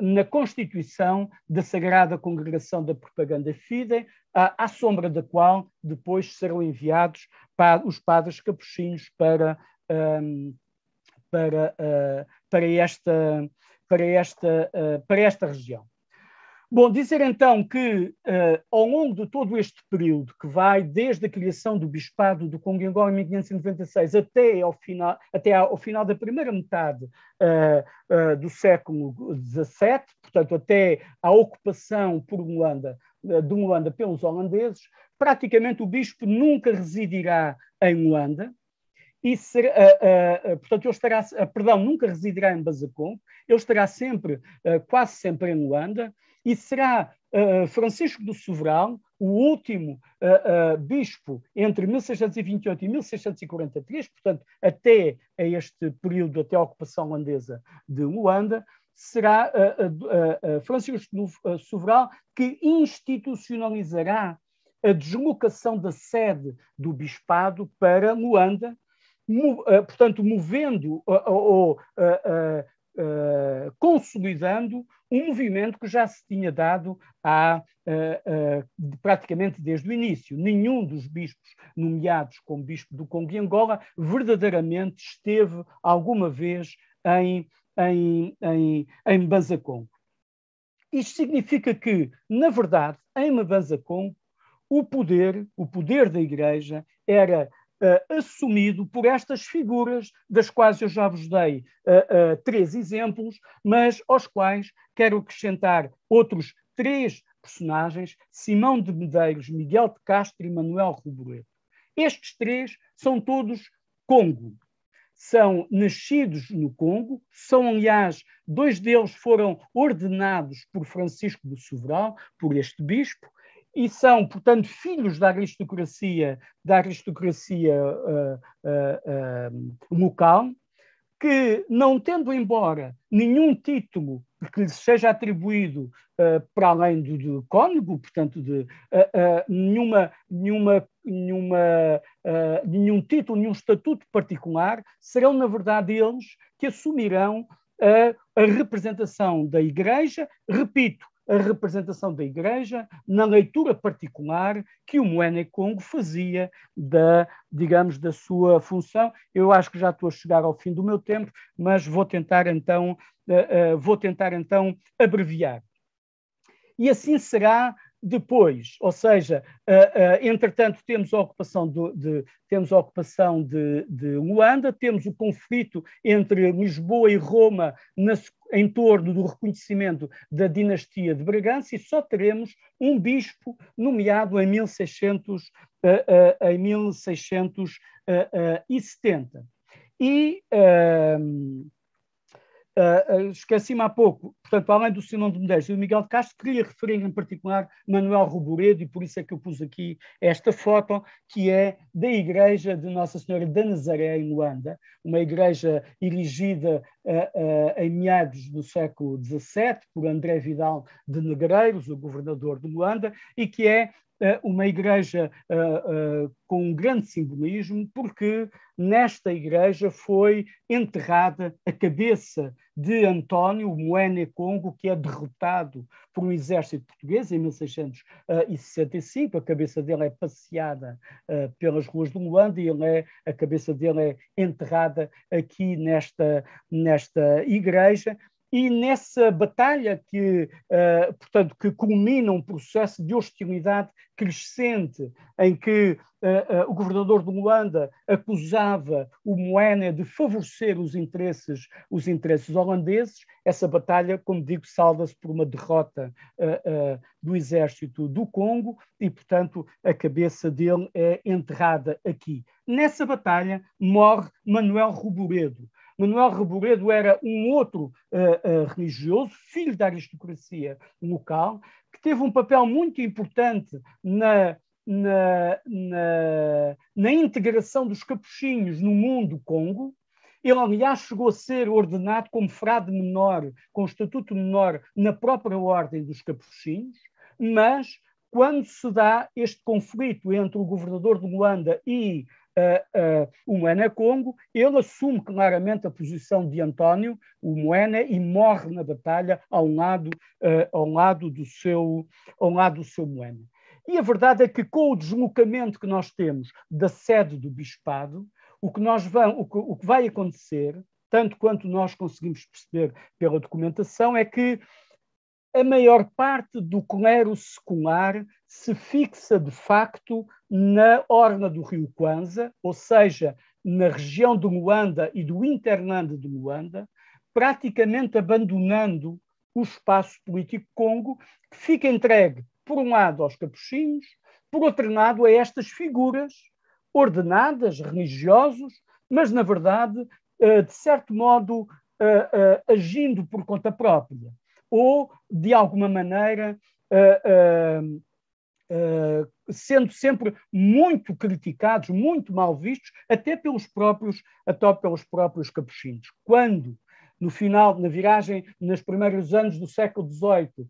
na constituição da Sagrada Congregação da Propaganda Fidei, à sombra da qual depois serão enviados os padres capuchinhos para esta região. Bom, dizer então que ao longo de todo este período, que vai desde a criação do Bispado do Congo e Angola em 1596 até ao final da primeira metade do século XVII, portanto até à ocupação de Luanda pelos holandeses, praticamente o bispo nunca residirá em Luanda, portanto, nunca residirá em Mbanza Congo, ele estará sempre, quase sempre em Luanda, e será Francisco do Sobral, o último bispo entre 1628 e 1643, portanto, até a este período, até a ocupação holandesa de Luanda, será Francisco do Sobral que institucionalizará a deslocação da sede do bispado para Luanda, portanto, movendo ou consolidando um movimento que já se tinha dado praticamente desde o início. Nenhum dos bispos nomeados como bispo do Congo e Angola verdadeiramente esteve alguma vez em Mbanza Congo. Isto significa que, na verdade, em Mbanza Congo, o poder da Igreja era assumido por estas figuras, das quais eu já vos dei 3 exemplos, mas aos quais quero acrescentar outros 3 personagens: Simão de Medeiros, Miguel de Castro e Manuel Reboledo. Estes 3 são todos Congo. São nascidos no Congo, aliás, 2 deles foram ordenados por Francisco do Sobral, por este bispo, e são, portanto, filhos da aristocracia local, que, não tendo embora nenhum título que lhes seja atribuído para além do cônego, portanto, nenhum título, nenhum estatuto particular, serão, na verdade, eles que assumirão a representação da Igreja, repito, a representação da Igreja na leitura particular que o Moene Congo fazia da sua função. Eu acho que já estou a chegar ao fim do meu tempo, mas vou tentar então abreviar. E assim será Depois, ou seja, entretanto, temos a ocupação de Luanda, temos o conflito entre Lisboa e Roma em torno do reconhecimento da dinastia de Bragança, e só teremos um bispo nomeado em 1670. E esqueci-me há pouco, portanto, além do Simão de Medeiros e do Miguel de Castro, queria referir em particular Manuel Reboredo, e por isso é que eu pus aqui esta foto, que é da igreja de Nossa Senhora da Nazaré, em Luanda, uma igreja erigida em meados do século XVII por André Vidal de Negreiros, o governador de Luanda, e que é uma igreja com um grande simbolismo, porque nesta igreja foi enterrada a cabeça de António, o Moene Congo, que é derrotado por um exército português em 1665. A cabeça dele é passeada pelas ruas de Luanda, e a cabeça dele é enterrada aqui nesta igreja. E nessa batalha portanto, que culmina um processo de hostilidade crescente, em que o governador de Luanda acusava o Moene de favorecer os interesses holandeses, essa batalha, como digo, salva-se por uma derrota do exército do Congo, e, portanto, a cabeça dele é enterrada aqui. Nessa batalha morre Manuel Reboredo. Manuel Reboredo era um outro religioso, filho da aristocracia local, que teve um papel muito importante na integração dos capuchinhos no mundo Congo. Ele, aliás, chegou a ser ordenado como frade menor, com estatuto menor, na própria ordem dos capuchinhos, mas quando se dá este conflito entre o governador de Luanda e o Moene Congo, ele assume claramente a posição de António, o Moene, e morre na batalha ao lado do seu Moene. E a verdade é que, com o deslocamento que nós temos da sede do bispado, o que vai acontecer, tanto quanto nós conseguimos perceber pela documentação, é que a maior parte do clero secular se fixa, de facto, na orla do rio Kwanza, ou seja, na região de Luanda e do Interlande de Luanda, praticamente abandonando o espaço político Congo, que fica entregue, por um lado, aos capuchinhos, por outro lado, a estas figuras ordenadas, religiosos, mas, na verdade, de certo modo, agindo por conta própria, ou, de alguma maneira, sendo sempre muito criticados, muito mal vistos, até pelos próprios capuchinhos. Quando, no final, na viragem, nos primeiros anos do século XVIII,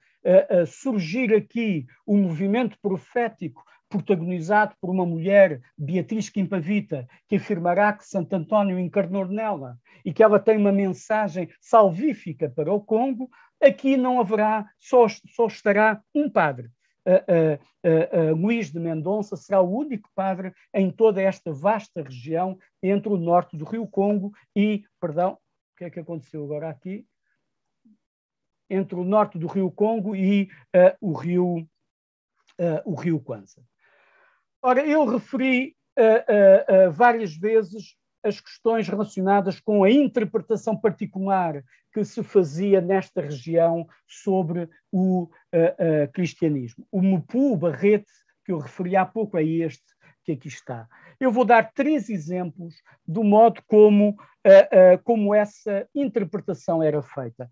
surgir aqui o movimento profético protagonizado por uma mulher, Beatriz Quimpavita, que afirmará que Santo António encarnou nela e que ela tem uma mensagem salvífica para o Congo, aqui não haverá, só estará um padre. Luís de Mendonça será o único padre em toda esta vasta região entre o norte do Rio Congo e, perdão, o que é que aconteceu agora aqui? Entre o norte do Rio Congo e o rio Kwanza. Ora, eu referi várias vezes as questões relacionadas com a interpretação particular que se fazia nesta região sobre o cristianismo. O Mpu Barrete, que eu referi há pouco, é este que aqui está. Eu vou dar 3 exemplos do modo como essa interpretação era feita.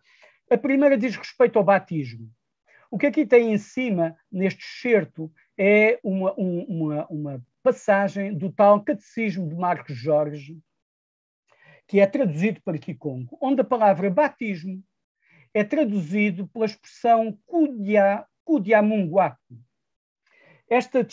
A primeira diz respeito ao batismo. O que aqui tem em cima, neste excerto, é uma passagem do tal Catecismo de Marcos Jorge, que é traduzido para Kikongo, onde a palavra batismo é traduzido pela expressão Kudiamunguaku. Esta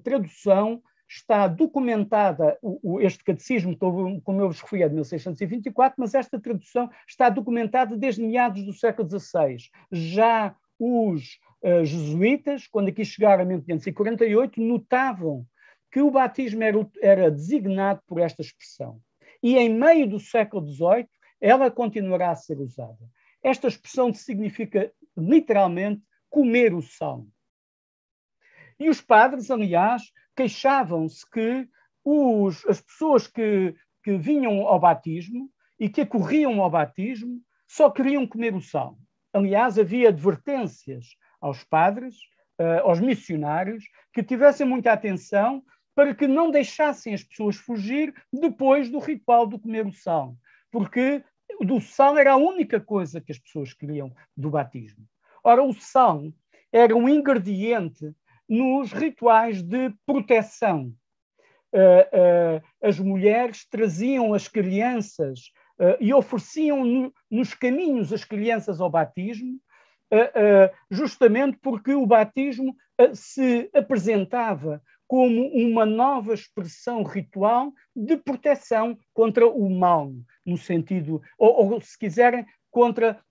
tradução está documentada, este catecismo, como eu vos referi, é de 1624, mas esta tradução está documentada desde meados do século XVI. Já os jesuítas, quando aqui chegaram em 1548, notavam que o batismo era designado por esta expressão. E em meio do século XVIII, ela continuará a ser usada. Esta expressão significa, literalmente, comer o sal. E os padres, aliás, queixavam-se que as pessoas que vinham ao batismo e que acorriam ao batismo só queriam comer o sal. Aliás, havia advertências aos padres, aos missionários, que tivessem muita atenção para que não deixassem as pessoas fugir depois do ritual do comer o sal, porque do sal era a única coisa que as pessoas queriam do batismo. Ora, o sal era um ingrediente nos rituais de proteção. As mulheres traziam as crianças e ofereciam nos caminhos as crianças ao batismo, justamente porque o batismo se apresentava como uma nova expressão ritual de proteção contra o mal, no sentido, ou se quiserem,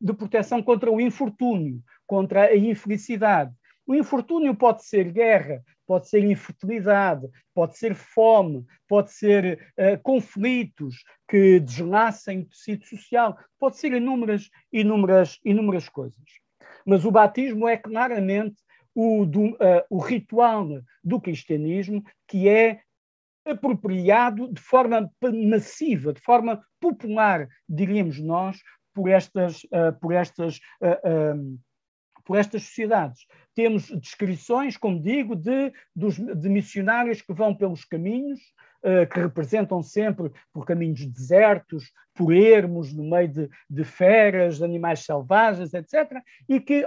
de proteção contra o infortúnio, contra a infelicidade. O infortúnio pode ser guerra, pode ser infertilidade, pode ser fome, pode ser conflitos que deslacem o tecido social, pode ser inúmeras coisas. Mas o batismo é claramente o ritual do cristianismo que é apropriado de forma massiva, de forma popular, diríamos nós, por estas sociedades. Temos descrições, como digo, de missionários que vão pelos caminhos, que representam sempre por caminhos desertos, por ermos, no meio de feras, de animais selvagens, etc., e que,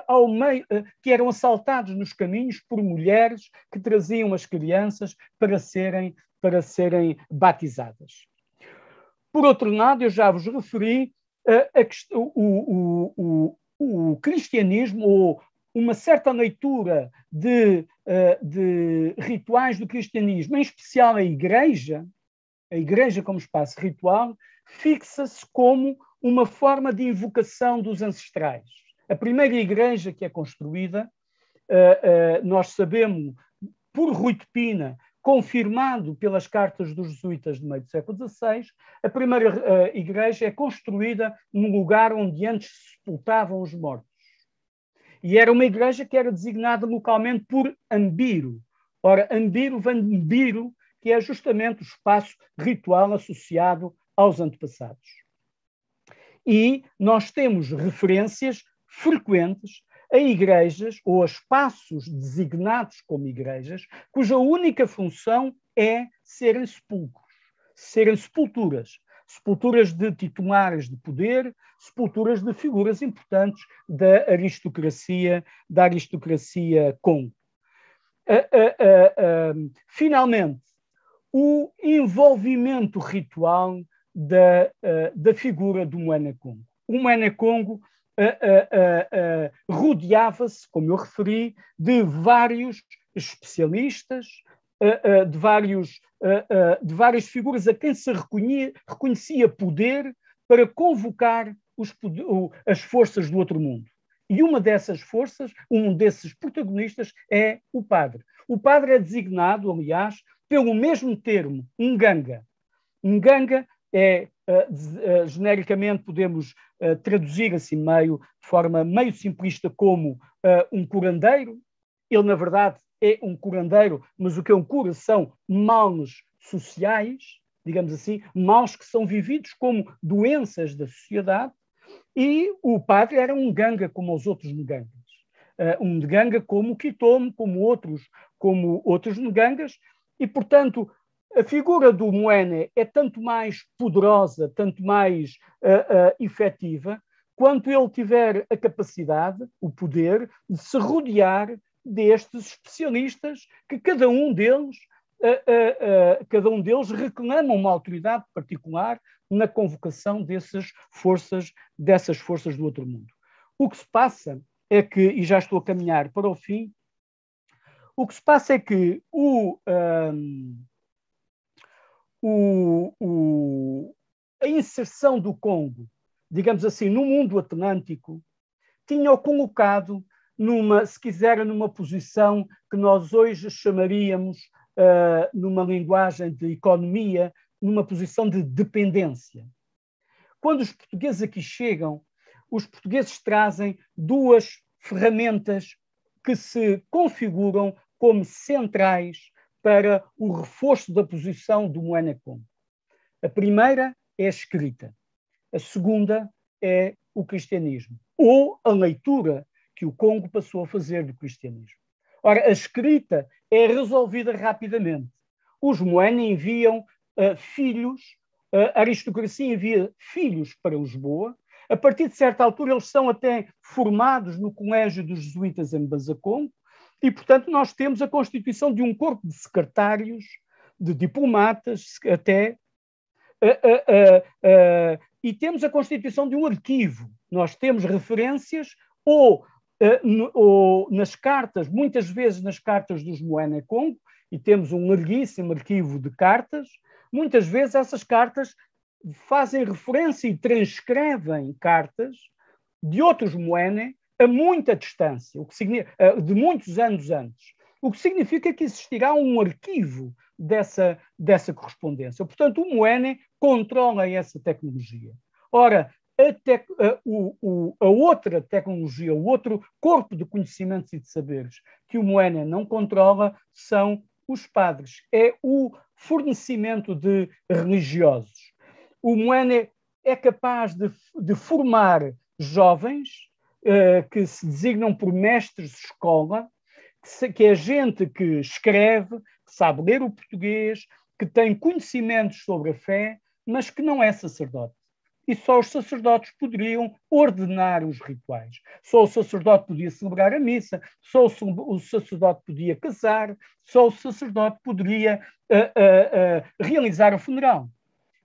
que eram assaltados nos caminhos por mulheres que traziam as crianças para serem batizadas. Por outro lado, eu já vos referi o cristianismo, ou uma certa leitura de rituais do cristianismo, em especial a igreja como espaço ritual, fixa-se como uma forma de invocação dos ancestrais. A primeira igreja que é construída, nós sabemos, por Rui de Pina, confirmado pelas cartas dos jesuítas do meio do século XVI, a primeira igreja é construída num lugar onde antes se sepultavam os mortos. E era uma igreja que era designada localmente por Ambiro. Ora, Ambiro vem de Mbiro, que é justamente o espaço ritual associado aos antepassados. E nós temos referências frequentes a igrejas ou a espaços designados como igrejas, cuja única função é serem sepulcros, serem sepulturas. Sepulturas de titulares de poder, sepulturas de figuras importantes da aristocracia Congo. Finalmente, o envolvimento ritual da figura do Moena Congo. O Moena Congo rodeava-se, como eu referi, de vários especialistas, de várias figuras a quem se reconhecia poder para convocar as forças do outro mundo. E uma dessas forças, um desses protagonistas, é o padre. O padre é designado, aliás, pelo mesmo termo, nganga. Nganga é, genericamente, podemos traduzir assim de forma meio simplista como um curandeiro. Ele, na verdade, é um curandeiro, mas o que é um cura são males sociais, digamos assim, males que são vividos como doenças da sociedade, e o padre era um nganga como os outros ngangas. Um nganga como o Kitomo, como outros ngangas, e, portanto, a figura do Moena é tanto mais poderosa, tanto mais efetiva, quanto ele tiver a capacidade, o poder, de se rodear destes especialistas que cada um deles reclama uma autoridade particular na convocação dessas forças do outro mundo. O que se passa é que, e já estou a caminhar para o fim, o que se passa é que a inserção do Congo, digamos assim, no mundo atlântico, tinha-o colocado se quiser, numa posição que nós hoje chamaríamos, numa linguagem de economia, numa posição de dependência. Quando os portugueses aqui chegam, os portugueses trazem duas ferramentas que se configuram como centrais para o reforço da posição do Moena Congo. A primeira é a escrita, a segunda é o cristianismo, ou a leitura que o Congo passou a fazer do cristianismo. Ora, a escrita é resolvida rapidamente. Os Moena enviam filhos, a aristocracia envia filhos para Lisboa. A partir de certa altura, eles são até formados no colégio dos jesuítas em Banzacongo, e, portanto, nós temos a constituição de um corpo de secretários, de diplomatas, até, e temos a constituição de um arquivo. Nós temos referências ou nas cartas, muitas vezes nas cartas dos Moena Congo, e temos um larguíssimo arquivo de cartas, muitas vezes essas cartas fazem referência e transcrevem cartas de outros Moena a muita distância, de muitos anos antes. O que significa que existirá um arquivo dessa correspondência. Portanto, o Moena controla essa tecnologia. Ora, a outra tecnologia, o outro corpo de conhecimentos e de saberes que o Moena não controla são os padres. É o fornecimento de religiosos. O Moena é capaz de formar jovens que se designam por mestres de escola, que é gente que escreve, que sabe ler o português, que tem conhecimentos sobre a fé, mas que não é sacerdote. E só os sacerdotes poderiam ordenar os rituais. Só o sacerdote podia celebrar a missa, só o sacerdote podia casar, só o sacerdote poderia realizar o funeral.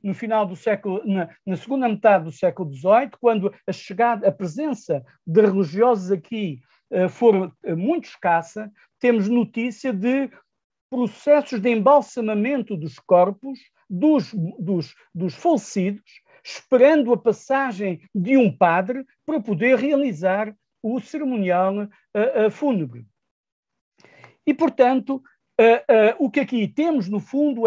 No final do século, na segunda metade do século XVIII, quando a presença de religiosos aqui for muito escassa, temos notícia de processos de embalsamamento dos corpos dos falecidos, esperando a passagem de um padre para poder realizar o cerimonial fúnebre. E, portanto, o que aqui temos, no fundo,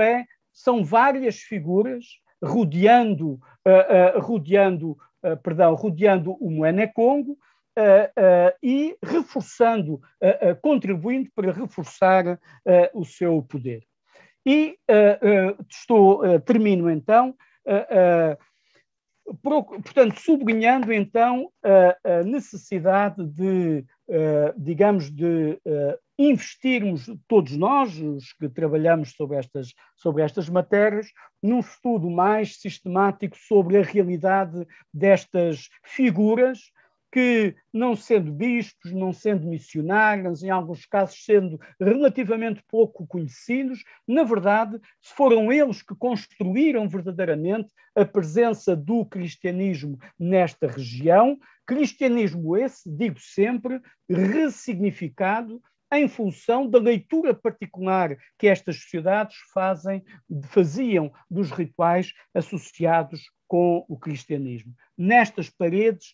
são várias figuras rodeando o Moena Congo e reforçando, contribuindo para reforçar o seu poder. E termino então, portanto, sublinhando então a necessidade de, digamos, de investirmos todos nós, os que trabalhamos sobre estas matérias, num estudo mais sistemático sobre a realidade destas figuras que, não sendo bispos, não sendo missionários, em alguns casos sendo relativamente pouco conhecidos, na verdade, foram eles que construíram verdadeiramente a presença do cristianismo nesta região, cristianismo esse, digo sempre, ressignificado em função da leitura particular que estas sociedades faziam dos rituais associados com o cristianismo. Nestas paredes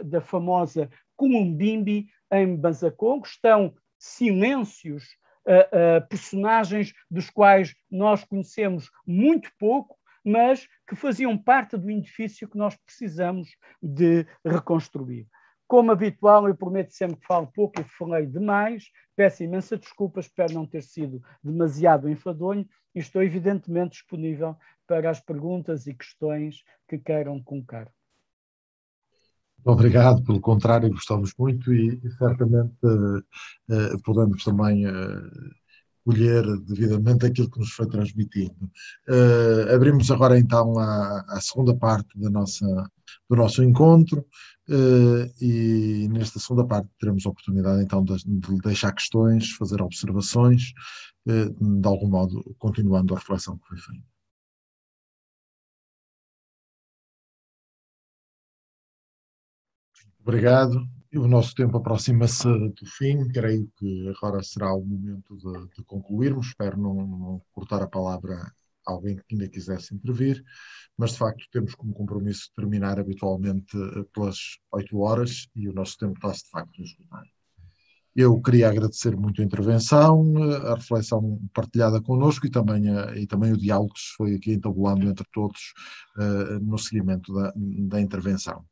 da famosa Cumumbimbi, em Banzacongo, estão silêncios, personagens dos quais nós conhecemos muito pouco, mas que faziam parte do edifício que nós precisamos de reconstruir. Como habitual, eu prometo sempre que falo pouco, eu falei demais, peço imensa desculpa, espero não ter sido demasiado enfadonho e estou evidentemente disponível para as perguntas e questões que queiram colocar. Obrigado, pelo contrário, gostamos muito e certamente podemos também colher devidamente aquilo que nos foi transmitido. Abrimos agora então a segunda parte do nosso encontro e nesta segunda parte teremos a oportunidade então de deixar questões, fazer observações, de algum modo continuando a reflexão que foi feita. Obrigado. O nosso tempo aproxima-se do fim. Creio que agora será o momento de concluirmos. Espero não cortar a palavra a alguém que ainda quisesse intervir, mas de facto temos como compromisso terminar habitualmente pelas 8 horas e o nosso tempo está-se de facto a esgotar. Eu queria agradecer muito a intervenção, a reflexão partilhada connosco e também o diálogo que se foi aqui entabulando entre todos no seguimento da intervenção.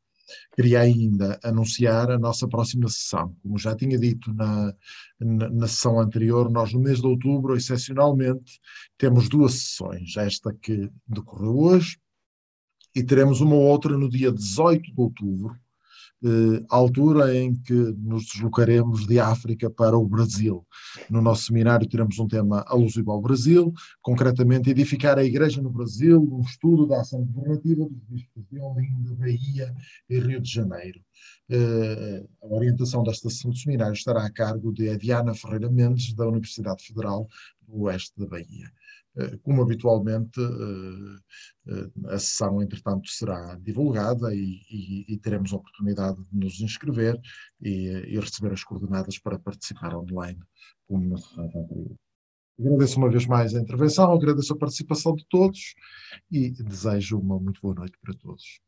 Queria ainda anunciar a nossa próxima sessão. Como já tinha dito na sessão anterior, nós no mês de outubro, excepcionalmente, temos duas sessões. Esta que decorreu hoje e teremos uma outra no dia 18 de outubro, à altura em que nos deslocaremos de África para o Brasil. No nosso seminário teremos um tema alusivo ao Brasil, concretamente edificar a Igreja no Brasil, um estudo da ação governativa dos bispos de Olinda, Bahia e Rio de Janeiro. A orientação desta sessão de seminário estará a cargo de Diana Ferreira Mendes, da Universidade Federal do Oeste da Bahia. Como habitualmente, a sessão, entretanto, será divulgada e teremos a oportunidade de nos inscrever e receber as coordenadas para participar online, como na sessão anterior. Agradeço uma vez mais a intervenção, agradeço a participação de todos e desejo uma muito boa noite para todos.